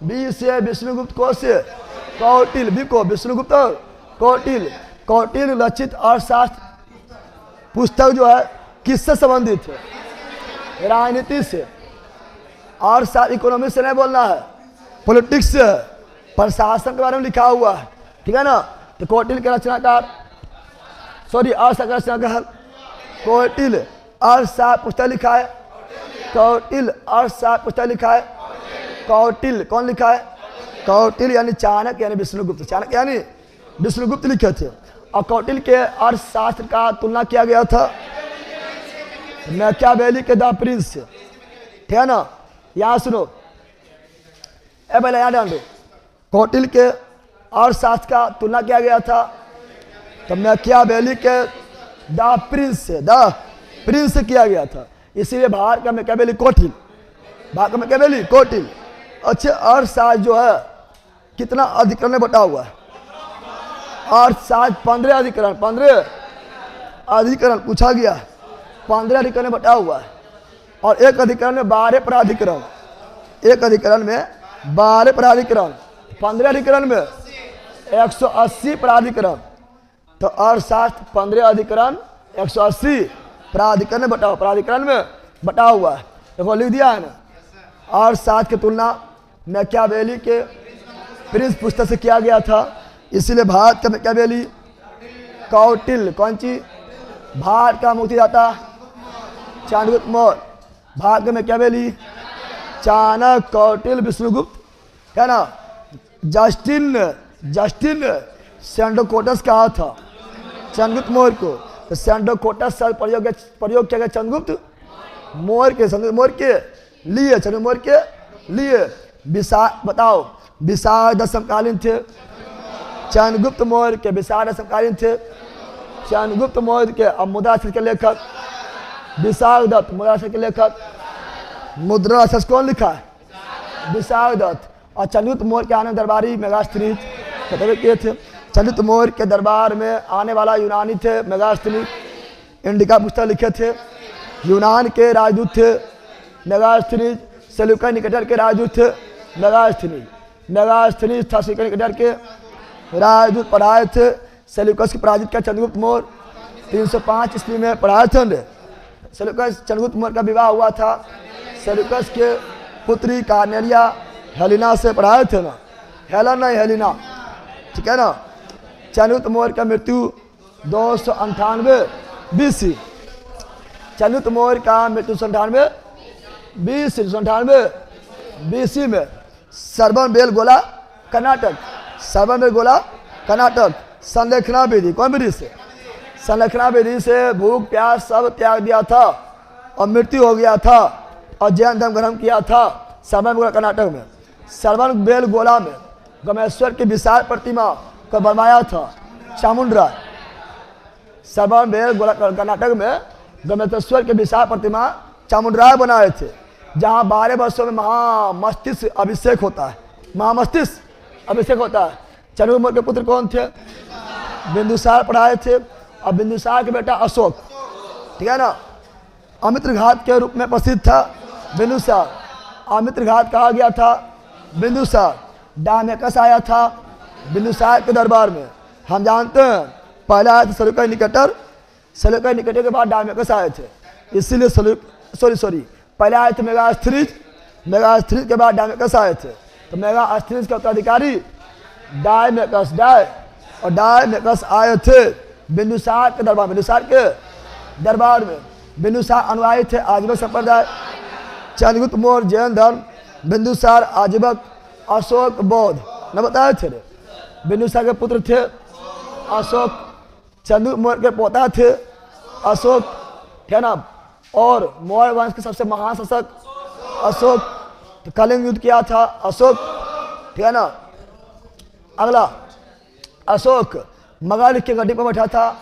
बी से विष्णुगुप्त, को से कौटिल्य। बिक्को विष्णुगुप्त और कौटिल्य लक्षित अर्थशास्त्र पुस्तक जो है किससे संबंधित है? राजनीति से। और साथ इकोनॉमी से नहीं बोलना है, पॉलिटिक्स से है। प्रशासन के बारे में लिखा हुआ है। ठीक है ना। तो कौटिल्य के रचनाकार सॉरी कौटिल्य अर्थशास्त्र पुस्तक लिखा है, कौटिल्य अर्थशास्त्र पुस्तक लिखा है। कौटिल्य कौन लिखा है? कौटिल्य यानी चाणक्य यानी विष्णुगुप्त, चाणक्य यानी विष्णुगुप्त लिखे थे। और कौटिल्य के अर्थशास्त्र का तुलना किया गया था मैकियावेली के द प्रिंस से, ठीक है ना। यहाँ सुनो, पहले यहाँ ध्यान दो, कौटिल्य के अर्थशास्त्र का तुलना किया गया था तो मैकियावेली के द प्रिंस से किया गया था। इसीलिए भारत का मैकियावेली कौटिल्य, भारत का मैकियावेली कौटिल्य। अच्छे अर्थशास्त्र जो है कितना अधिकरण में बटा हुआ है? अर्थशास्त्र 15 अधिकरण, 15 अधिकरण पूछा गया है, 15 अधिकरण में बटा हुआ है। और एक अधिकरण में 12 प्राधिकरण, एक अधिकरण में 12 प्राधिकरण, 15 अधिकरण में 180 प्राधिकरण। तो अर्थशास्त्र 15 अधिकरण 180 प्राधिकरण में बटा हुआ, प्राधिकरण में बटा हुआ है। देखो लिख दिया है ना। अर्थशास्त्र की तुलना मैकियावेली के प्रिंस पुस्तक से किया गया था। इसीलिए भारत का मैकियावेली कौटिल्य, कौन सी? भारत का मुक्तिदाता चंद्रगुप्त मौर्य, भारत का मैकियावेली चाणक्य, कौटिल्य, विष्णुगुप्त, है ना। जस्टिन सेंडोकोटस कहा था चंद्रगुप्त मौर्य को, तो सेंडोकोटस शब्द प्रयोग किया गया चंद्रगुप्त मौर्य के, चंद्रगुप्त मौर्य के लिए। बताओ विशारद समकालीन थे चंद्रगुप्त मौर्य के, विशारद समकालीन थे चंद्रगुप्त मौर्य के। अब मुद्राक्षर के लेखक विशारदत्त, मुद्राक्षर के लेखक, मुद्राक्षर कौन लिखा है? विशारदत्त। और चंद्रगुप्त मौर्य के आने दरबारी मेगास्थनीज किए थे। चंद्रगुप्त मौर्य के दरबार में आने वाला यूनानी थे मेगास्थनीज, इंडिका पुस्तक लिखे थे। यूनान के राजदूत थे मेगास्थनीज, सेल्यूकस निकेटर के राजदूत थे मेगास्थनीज था सेल्यूकस निकेटर के राजदूत, पढ़ाए थे। सेल्यूकस के पराजित किया चंद्रगुप्त मौर्य 305 ईस्वी में, पढ़ाए थे। सेल्यूकस चंद्रगुप्त मौर्य का विवाह हुआ था सेल्यूकस के पुत्री कार्नेलिया हेलिना से, पढ़ाए थे ना, हेलन नहीं हेलिना, ठीक है ना। चंद्रगुप्त मौर्य का मृत्यु 298 BC, चंद्रगुप्त मौर्य का मृत्यु 298 BC में सरबनबेल गोला कर्नाटक, सरबनबेल गोला कर्नाटक। संलेखना विधि, कौन विधि से? संलेखना विधि से भूख प्यास सब त्याग दिया था और मृत्यु हो गया था और जैन धर्म ग्रहण किया था सरबन गोला कर्नाटक में। सरबनबेल गोला में गमेश्वर की विशाल प्रतिमा को बनवाया था चामुंडराय। सरबनबेल गोला कर्नाटक में गमेश्वर की विशाल प्रतिमा चामुंडराय बनाए थे, जहाँ 12 वर्षों में महामस्तिष्क अभिषेक होता है, महामस्तिष्क अभिषेक होता है। चंद्रगुप्त मौर्य के पुत्र कौन थे? बिंदुसार पढ़ाए थे। और बिंदुसार के बेटा अशोक, ठीक है ना। अमित्र घात के रूप में प्रसिद्ध था बिंदुसार, अमित्र घात कहा गया था बिंदुसार। डायमेकस आया था बिंदुसार के दरबार में, हम जानते हैं। पहला आया था सेल्यूकस निकेटर, सेल्यूकस निकेटर के बाद डायमेकस आए थे। इसीलिए पहले आए थे मेगास्थनीज, मेगास्थनीज के बाद डायमेकस आए थे। तो मेगास्थनीज के उत्तराधिकारी डायमेकस, डायमेकस आए थे बिंदुसार के दरबार, बिंदुसार के दरबार में। बिंदुसार अनुयायी थे आजीवक संप्रदाय, चंद्रगुप्त मौर्य जैन धर्म, बिंदुसार आजीवक, अशोक बौद्ध, न बताए थे। बिंदुसार के पुत्र थे अशोक, चंद्रगुप्त मौर्य के पोता थे अशोक, ठीक है ना। और मौर्य वंश के सबसे महान शासक अशोक, तो कलिंग युद्ध किया था अशोक, ठीक है ना। अगला, अशोक मगध के गद्दी पर बैठा था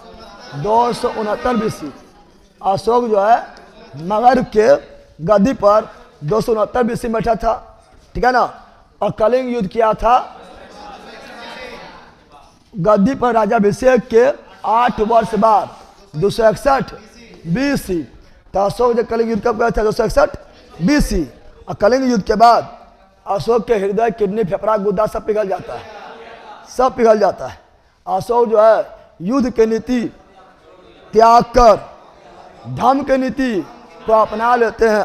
269 BC। अशोक जो है मगध के गद्दी पर 269 BC में बैठा था, ठीक है ना। और कलिंग युद्ध किया था गद्दी पर राजाभिषेक के 8 वर्ष बाद 261 BC। तो अशोक जब कलिंग युद्ध कब गया था? 261 BC। और कलिंग युद्ध के बाद अशोक के हृदय, किडनी, फेफड़ा, गुर्दा सब पिघल जाता है, सब पिघल जाता है। अशोक जो है युद्ध की नीति त्याग कर धर्म की नीति को अपना लेते हैं,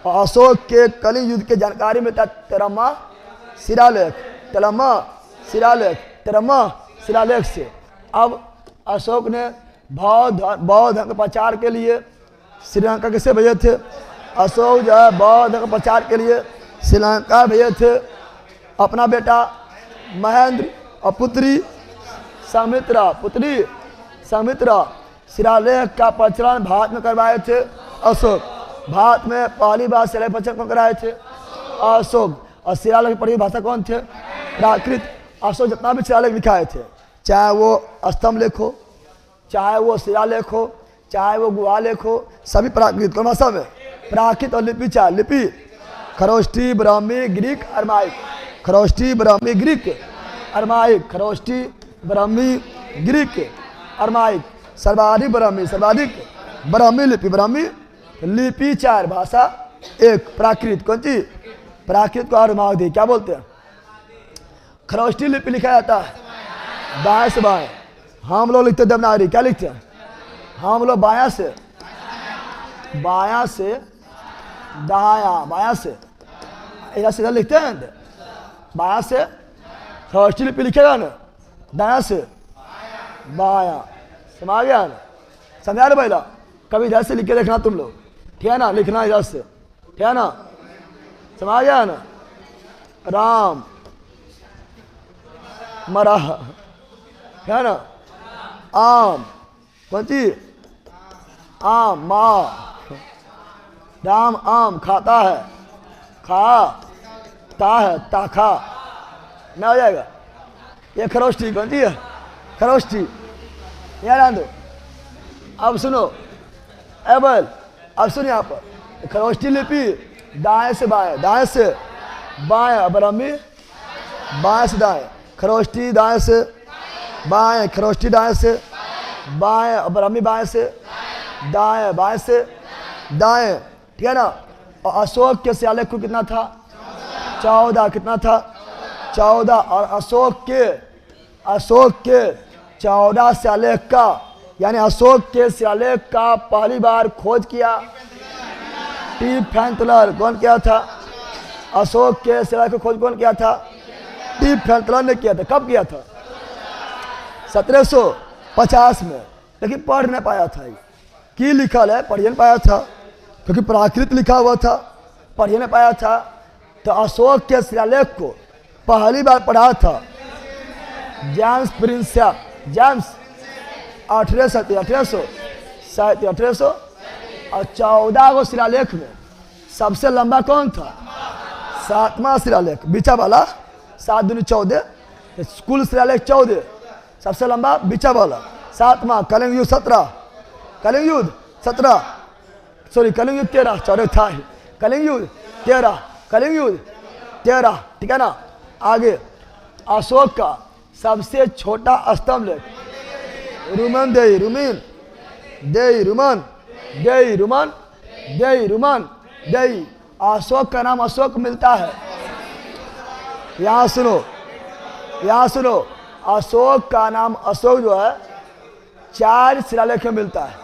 और अशोक के कलिंग युद्ध के जानकारी में था 13वां शिलालेख, 13वां शिलालेख से। अब अशोक ने बौद्ध धर्म के प्रचार के लिए श्रीलंका किसे भेजे थे? अशोक जो है बौद्ध धर्म के प्रचार के लिए श्रीलंका भेजे थे अपना बेटा महेंद्र और पुत्री समित्रा। शिलालेख का प्रचलन भारत में करवाए थे अशोक। भारत में पहली बार शिलालेख प्रचलन कौन कराए थे? अशोक। और शिलालेख की पढ़ी भाषा कौन थे? प्राकृत। अशोक जितना भी शिलालेख लिखाए थे, चाहे वो स्तंभ लेख हो, चाहे वो शिलालेख हो, चाहे वो गुहा लेख हो, सभी प्राकृत। कौन भाषा में? प्राकृत। और लिपि चाहे लिपि Kharosthi, Brahmi, Greek, Aramaic. Kharosthi, Brahmi, Greek, Aramaic. Kharosthi, Brahmi, Greek, Aramaic. सर्वाधिक ब्राह्मी लिपि 4, भाषा 1, प्राकृत। कौन सी? प्राकृत को अरमावधी क्या बोलते हैं? खरोष्टी लिपि लिखा जाता है दाएं से बाएं। हम लोग लिखते देवनागरी, क्या लिखते हैं? हम लोग बायां से दायां, बायां से ऐसा सीधा लिखते हैं। बायां से खरोष्टी लिपि लिखेगा ना, दायां से बायां। समझ गया ना? समझा रहे पहला? कभी इधर से लिख के देखना तुम लोग, ठीक है ना? लिखना इधर से, ठीक है ना? समझ गया ना? राम मरा, है ना? आम, कौन सी? आम, माँ। राम आम खाता है, खाता है, ताखा ना हो जाएगा। ये खरोष्टी कौन सी है? खरोष्टी। यार आन दो। अब सुनो, एबल, अब सुनो यहाँ पर खरोष्टी लिपि दाएं से बाएं, दाएं से बाएं, ब्राह्मी बाएं से दाएं, खरोष्टी दाएं से बाएं, खरोष्टी दाएं से बाएं, ब्राह्मी बाएं से दाएं, बाएं से दाएं, ठीक है ना? और अशोक के शिलालेख को कितना था? 14। कितना था? 14। और अशोक के 14 शिलालेख का, यानी अशोक के शिलालेख का पहली बार खोज किया टी फैंतलर। कौन किया था? अशोक के शिलालेख की खोज कौन किया था? टी फैंतलर ने किया था। कब किया था? 1750 में। लेकिन पढ़ नहीं पाया था। की लिखल है, पढ़ नहीं पाया था, क्योंकि प्राकृत लिखा हुआ था, पढ़ नहीं पाया था। तो अशोक के शिलालेख को पहली बार पढ़ा था जेम्स प्रिंसेप। जेम्स 1800 और 14 को शिलालेख में सबसे लंबा कौन था? 7वां शिलालेख, बीचा वाला। 7 दूनी 14, कुल शिलालेख 14, सबसे लंबा बीचा वाला 7वां। कलिंग युद्ध 17, कलिंग युद्ध 13, सॉरी कलिंग युद्ध 13, 14 था ही। कलिंग युद्ध 13, कलिंग युद्ध 13, ठीक है ना? आगे अशोक का सबसे छोटा स्तंभ लेख रुमन देई। अशोक का नाम अशोक मिलता है, यहाँ सुनो, अशोक का नाम अशोक जो है 4 शिलालेख में मिलता है।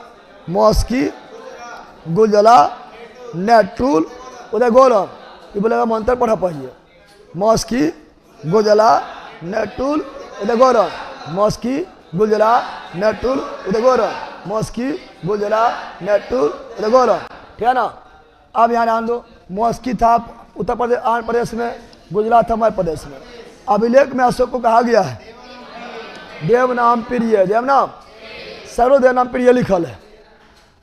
मॉस्की, गुलजला, नेटूल, उदयगोलन। ये बोलेगा मंत्र पढ़ा पढ़िए। मॉस्की, गुलजला, नेटूल, उदयगोलन। मॉस्की, गुलजला, नेटूल, उदयगोलन। मॉस्की, गुलजला, नेटूल, उदयगोलन, ठीक है ना? अब यहाँ ध्यान दो। मॉस्की था उत्तर प्रदेश, आंध्र प्रदेश में, गुजरात था मध्य प्रदेश में। अभिलेख में अशोक को कहा गया है देवनाम प्रिय, देवनाम सर्वदेवनाम प्रिय लिखल है,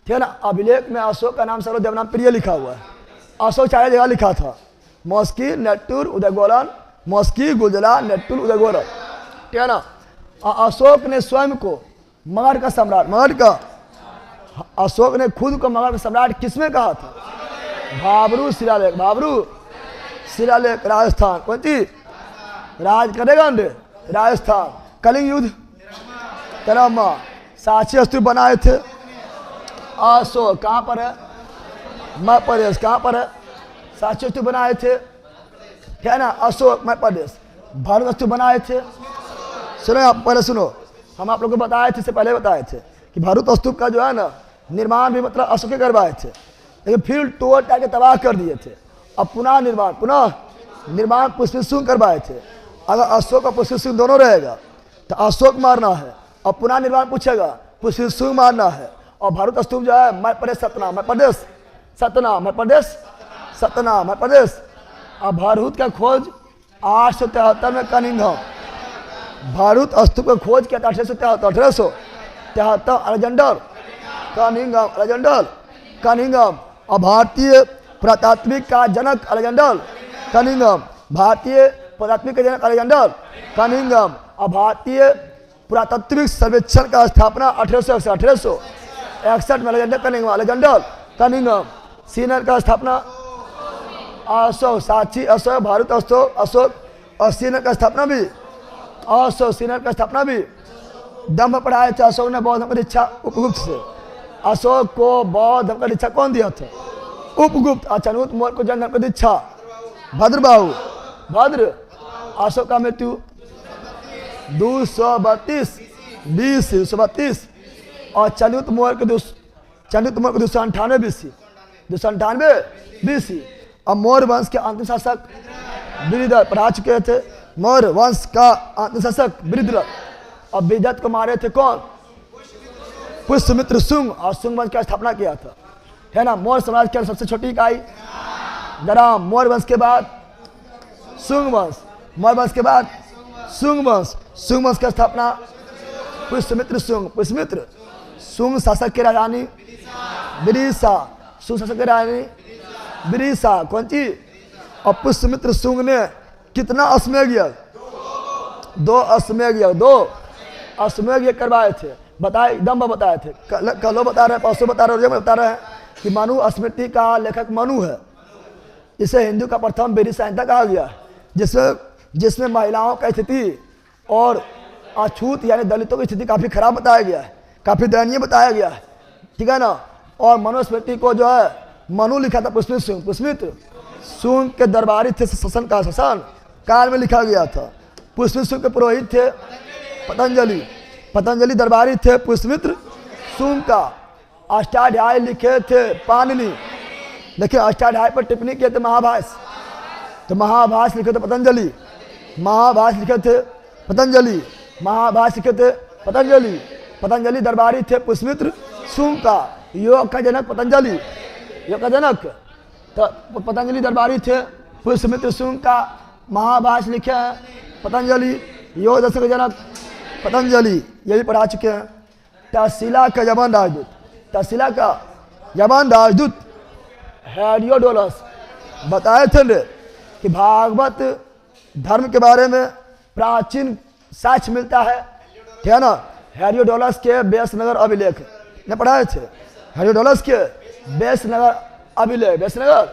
ठीक है ना? अभिलेख में अशोक का नाम सर्वदेवनाम प्रिय लिखा हुआ है। अशोक 4 जगह लिखा था, मॉस्की, नेटूर, उदयगोलन, मॉस्की, गुजला, नेटूर, उदयगोलन, ठीक है ना? अशोक ने स्वयं को मगध का सम्राट, अशोक ने खुद को मगध का सम्राट किसमें कहा था? भाबरू शिलालेख, राजस्थान। कौन सी? राज करेगा ना राजस्थान। कलिंग युद्ध 13वां। साक्षी स्तूप बनाए थे अशोक। कहाँ पर है? मध्य प्रदेश। कहाँ पर है? साक्षी स्तूप बनाए थे, ठीक है ना? अशोक, मध्य प्रदेश। भरत स्तूप बनाए थे। सुनो आप पहले सुनो, हम आप लोग को बताए थे, इससे पहले बताए थे कि भरत स्तूप का जो है ना निर्माण भी मतलब अशोक के करवाए थे, लेकिन फिर तोड़ टाड़ के तबाह कर दिए थे। अब पुनः निर्माण पुष्पित सिंह करवाए थे। अगर अशोक और पुष्पित सिंह दोनों रहेगा तो अशोक मारना है और पुनः निर्माण पूछेगा, पुष्पित सुंग मारना है। और भारत स्तूप जो है मध्य प्रदेश सतना, मध्य प्रदेश सतना, मध्य प्रदेश सतना, मध्य प्रदेश। और भारत का खोज 873 में कनिंघम, भारत स्तूप का खोज किया था 1873 अलेक्जेंडर कनिंघम, अलेक्जेंडर कनिंघम। और भारतीय पुरातात्विक का जनक अलेक्जेंडर कनिंघम, भारतीय पुरातात्विक का जनक अलेक्जेंडर कनिंघम। और भारतीय पुरातात्विक सर्वेक्षण का स्थापना 1861 में अलेक्जेंडर कनिंघम, अलेक्जेंडर कनिंघम। सीनर का स्थापना अशोक, साक्षी अशोक, भारत अशोक। और सीनर का स्थापना भी अशोक, सीनर का स्थापना भी दम्भ पढ़ाया था अशोक ने बौद्ध धर्म की दीक्षा उपगुप्त से। अशोक को बौद्ध धर्म का दीक्षा कौन दिया था? उपगुप्त। अचनुत मौर्य को जैन धर्म की दीक्षा भद्रबाहु, भद्र। अशोक का मृत्यु 232 BC 232। और चंद्रगुप्त मौर्य के 298 BC 298 BC। और मौर्य वंश के अंतिम शासक बृहद्रथ पढ़ा चुके थे, मौर्य वंश का अंतिम शासक बृहद्रथ। और बृहद्रथ को मारे थे कौन? पुष्यमित्र शुंग। और शुंग वंश की स्थापना किया था, है ना। मौर्य समाज की सबसे छोटी इकाई जरा मौर्य वंश के बाद शुंग वंश, मौर्य वंश के बाद शुंग वंश। शुंग वंश की स्थापना पुष्यमित्र शुंग, पुष्यमित्र शुंग शासक की राजधानी विदिशा, शुंग शासक की राजधानी विदिशा कौन सी? और पुष्यमित्र शुंग ने कितना अश्वमेध यज्ञ? 2 अश्वमेध यज्ञ, 2 अश्वमेध यज्ञ करवाए थे। बताए एकदम बताए थे, कल बता रहे हैं, परसों बता रहे हैं, बता रहे हैं कि मनु स्मृति का लेखक मनु है। इसे हिंदू का प्रथम वेद संहिता कहा गया है, जिसमें महिलाओं का स्थिति और अछूत यानी दलितों की स्थिति काफ़ी खराब बताया गया है, काफ़ी दयनीय बताया गया है, ठीक है ना। और मनुस्मृति को जो है मनु लिखा था पुष्यमित्र शुंग, पुष्यमित्र शुंग के दरबारी थे, शासन काल में लिखा गया था। पुष्यमित्र शुंग के पुरोहित थे पतंजलि, पतंजलि दरबारी थे पुष्यमित्र शुंग का। अष्टाध्याय लिखे थे पाणिनि, देखिए अष्टाध्याय पर टिप्पणी किए थे महाभाष्य, तो महाभाष्य लिखे थे पतंजलि, महाभाष्य लिखे थे पतंजलि, महाभाष्य लिखे थे पतंजलि। पतंजलि दरबारी थे पुष्यमित्र शुंग का। योग का जनक पतंजलि, योग का जनक तो पतंजलि दरबारी थे पुष्यमित्र शुंग का। महाभाष्य लिखे हैं पतंजलि, योग दर्शन का जनक पतंजलि, ये भी पढ़ा चुके हैं। तक्षशिला का यवन राजदूत, तक्षशिला का यवन राजदूत हेरोडोटस बताए थे कि भागवत धर्म के बारे में प्राचीन साक्ष्य मिलता है, ठीक है ना। हेरोडोटस के बेसनगर अभिलेख ने पढ़ाए थे, हेरोडोटस के बेसनगर अभिलेख, बेसनगर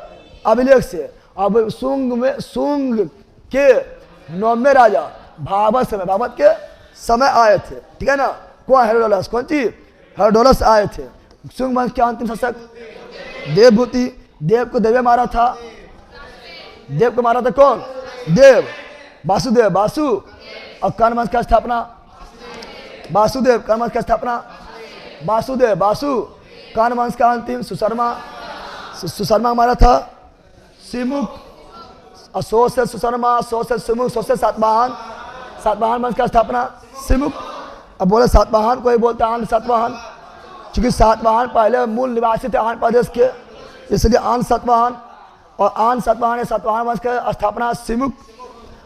अभिलेख से। अब शुंग के 9वें राजा भागवत के समय आए थे, ठीक है ना। कौन? हेरोडोटस, कौन सी? हेरोडोटस आए थे। शुंग वंश के अंतिम शासक देवभूति, देव को देवे मारा था, देव को मारा था कौन? देव, वासुदेव, वासु। और कर्ण वंश की स्थापना वासुदेव, कर्ण वंश की स्थापना वासुदेव, वासु। कर्ण वंश का अंतिम सुशर्मा, सुशर्मा मारा था सिमुख। और 100 से सुशर्मा, 100 से सिमुख, 100 से सातवाहन, सातवाहन वंश का स्थापना सिमुख। अब बोले सातवाहन, कोई बोलता है आन सातवाहन, क्योंकि सातवाहन पहले मूल निवासी थे आंध्र प्रदेश के, इसलिए आन सातवाहन। और आन सातवाहन या सातवाहन वंश की स्थापना सिमुख।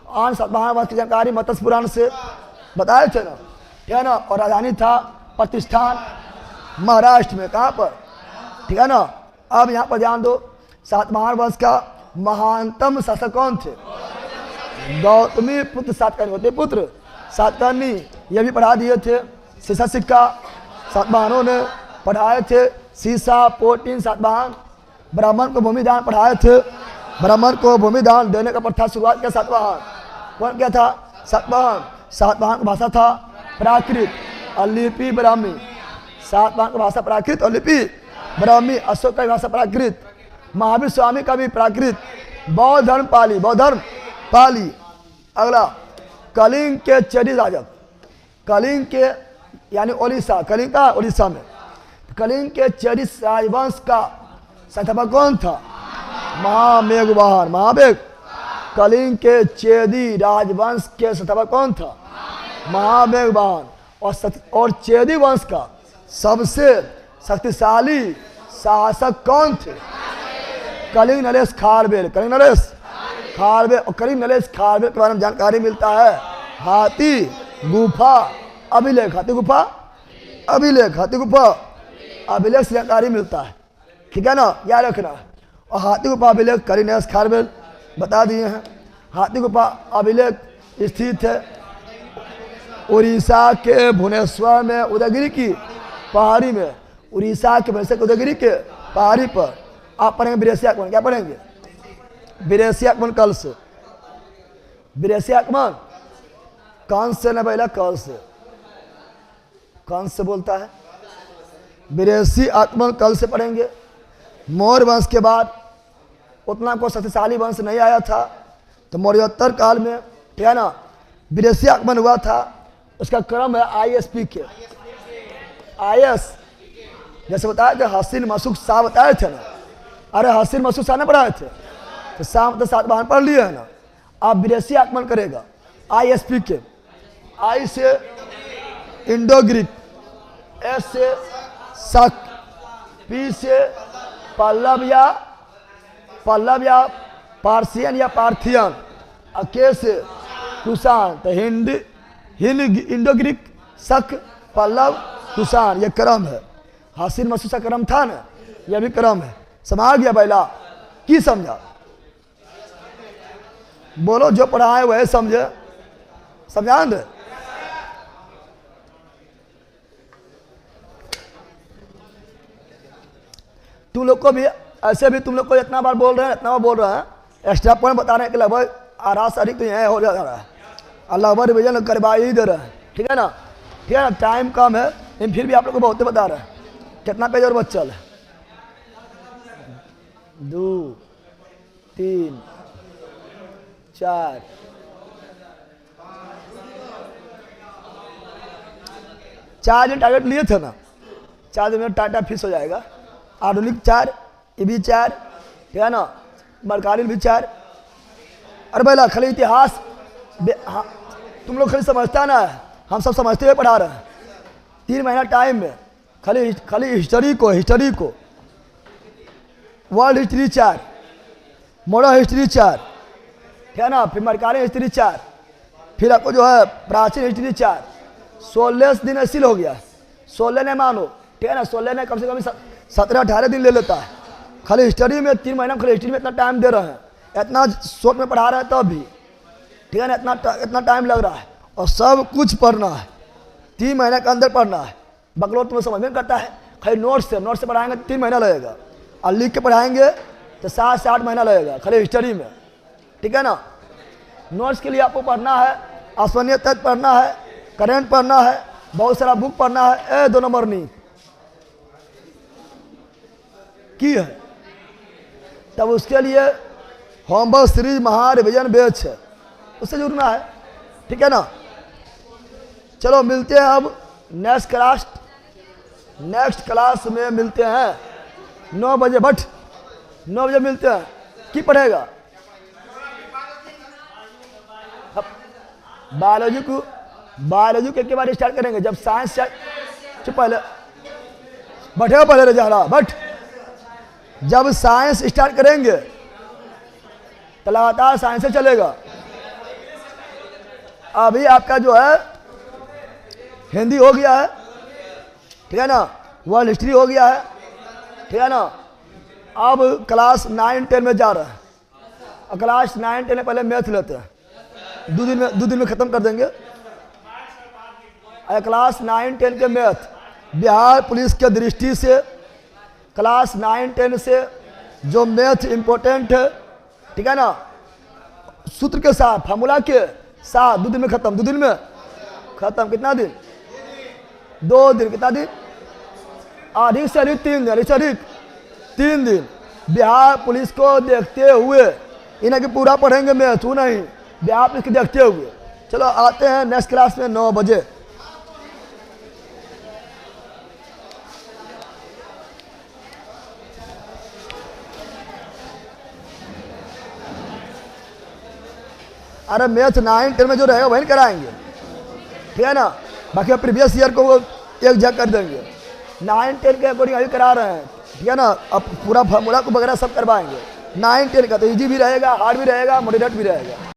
आन सातवाहन वंश की जानकारी मत्स्य पुराण से बताए थे ना, ठीक है ना। और राजधानी था प्रतिष्ठान, महाराष्ट्र में, कहाँ पर? ठीक है ना। अब यहाँ पर ध्यान दो, सातवाहन वंश का महानतम शासक कौन थे? गौतमी पुत्र सातकर्णी, गौतमी पुत्र सातकर्णी, ये भी पढ़ा दिए थे। सीसा सिक्का सातवाहनों ने पढ़ाए थे, सीसा पोटीन सातवाहन। ब्राह्मण को भूमिदान पढ़ाए थे, ब्राह्मण को भूमिदान देने का प्रथा शुरुआत किया सातवाहन। कौन क्या था? सातवाहन। सातवाहन की भाषा था प्राकृत और लिपि ब्राह्मी। सातवाहन की भाषा प्राकृत और लिपि ब्राह्मी। अशोक का भाषा प्राकृत, महावीर स्वामी का भी प्राकृत। बौद्ध धर्म पाली, बौद्ध धर्म पाली। अगला कलिंग के चेदी राजक, कलिंग के यानी ओडिशा, कलिंग का ओडिशा में, कलिंग के चेदी राजवंश का संस्थापक कौन था? महामेघवाहन, महामेघ। कलिंग के चेदी राजवंश के संस्थापक कौन था? महामेघवाहन। और चेदी वंश का सबसे शक्तिशाली शासक कौन थे? कलिंग नरेश खारवेल। कलिंग नरेश खारवेल। और कलिंग नरेश खारवेल के बारे में जानकारी मिलता है हाथी गुफा अभिलेख। हाथी गुफा अभिलेख। हाथी गुफा अभिलेख से जानकारी मिलता है, ठीक है ना, याद रखना। और हाथी गुफा अभिलेख कलिंग नरेश खारवेल बता दिए हैं। हाथी गुफा अभिलेख स्थित है उड़ीसा के भुवनेश्वर में, उदयगिरी की पहाड़ी में। उड़ीसा के भुवनेश्वर उदयगिरी के पहाड़ी पर आप पढ़ेंगे विदेशी आगमन। क्या पढ़ेंगे? विदेशी आगमन कल से। विदेशी आगमन कंस से न पहला कल से, कंस से बोलता है। विदेशी आगमन कल से पढ़ेंगे। मौर्य वंश के बाद उतना कोई शक्तिशाली वंश नहीं आया था, तो मौर्योत्तर काल में, ठीक है ना, विदेशी आगमन हुआ था। उसका क्रम है ISP के। IS जैसे बताया थे हसीन मसूक शाह बताए थे ना। अरे हसीन मसूक शाह ने पढ़ाए थे, तो शाह मतलब सातवाहन पढ़ लिए है ना। आप विदेशी आगमन करेगा ISP के। I से इंडो ग्रीक, S से शक, P से पल्लव या पार्सियन या पार्थियन, K से कुषाण। तो हिंद इंडो ग्रीक शक पल्लव कुषाण, ये क्रम है। हसीन मसूद का क्रम था ना, यह भी क्रम है। समझ गया पहला की समझा? बोलो जो पढ़ाए वह समझे। समझा दे। तुम लोग को भी ऐसे भी तुम लोग को इतना बार बोल रहे हैं, इतना बार बोल रहे हैं, एक्स्ट्रा पॉइंट बताने के लिए भाई आरा तारीख तो यहाँ हो जा रहा है। अल्लाह अकबर रिविजन करवा ही दे रहे हैं, ठीक है ना, ठीक है ना। टाइम कम है लेकिन फिर भी आप लोग को बहुत बता रहे हैं। कितना पेज और बचल है? 2 3 4 4 दिन टारगेट लिए थे ना, 4 दिन में टाटा फिक्स हो जाएगा। आधुनिक 4, EB 4, ठीक है ना, बरकालीन भी 4। अरे भैया खाली इतिहास हाँ, तुम लोग खाली समझता ना है, हम सब समझते हुए पढ़ा रहे हैं। 3 महीना टाइम में खाली हिस्ट्री को वर्ल्ड हिस्ट्री 4, मॉडर्न हिस्ट्री 4, ठीक है ना, फिर मरकाली हिस्ट्री 4, फिर आपको जो है प्राचीन हिस्ट्री 4। 16 दिन ऐसी हो गया, 16 ने मानो, ठीक है ना, 16 ने कम से कम 17-18 दिन ले लेता है। खाली हिस्ट्री में 3 महीना खाली हिस्ट्री में इतना टाइम दे रहे हैं, इतना शॉर्ट में पढ़ा रहे हैं तब भी, ठीक है ना, इतना टाइम लग रहा है। और सब कुछ पढ़ना है, 3 महीने के अंदर पढ़ना है। बकलो तुम्हें समझ में करता है, खाली नोट से पढ़ाएंगे 3 महीना लगेगा, और लिख के पढ़ाएंगे तो 7 से 8 महीना लगेगा खाली हिस्ट्री में, ठीक है ना। नोट्स के लिए आपको पढ़ना है, आसमानीय तत्व पढ़ना है, करेंट पढ़ना है, बहुत सारा बुक पढ़ना है। 2 नंबर नहीं की है, तब उसके लिए होमवर्क सीरीज महा रिविजन बैच है, उससे जुड़ना है, ठीक है ना। चलो मिलते हैं अब नेक्स्ट क्लास में मिलते हैं 9 बजे। 9 बजे मिलते हैं। की पढ़ेगा? बायोलॉजी के बारे स्टार्ट करेंगे जब साइंस पहले बैठे पहले रजा बट जब साइंस स्टार्ट करेंगे तो लगातार साइंस से चलेगा। अभी आपका जो है हिंदी हो गया है, ठीक है ना, वर्ल्ड हिस्ट्री हो गया है, ठीक है ना। अब क्लास 9-10 में जा रहा है, और क्लास 9-10 में पहले मैथ लेते हैं, 2 दिन में ख़त्म कर देंगे। क्लास 9-10 के मैथ बिहार पुलिस के दृष्टि से क्लास 9-10 से जो मैथ इम्पोर्टेंट है, ठीक है ना, सूत्र के साथ फार्मूला के साथ 2 दिन में ख़त्म। 2 दिन में ख़त्म। कितना दिन? 2 दिन। कितना दिन? अधिक से अधिक 3 दिन। अधिक से अधिक 3 दिन। बिहार पुलिस को देखते हुए इन्हें कि पूरा पढ़ेंगे मैथ, नहीं, बिहार पुलिस को देखते हुए। चलो आते हैं नेक्स्ट क्लास में 9 बजे। अरे मैथ 9-10 में जो रहेगा वही कराएंगे, ठीक है ना। बाकी अब प्रीवियस ईयर को वो एक जग कर देंगे। 9-10 के अकॉर्डिंग अभी करा रहे हैं, ठीक है ना। अब पूरा फार्मूला को वगैरह सब करवाएंगे। 9-10 का तो इजी भी रहेगा, हार्ड भी रहेगा, मॉडरेट भी रहेगा।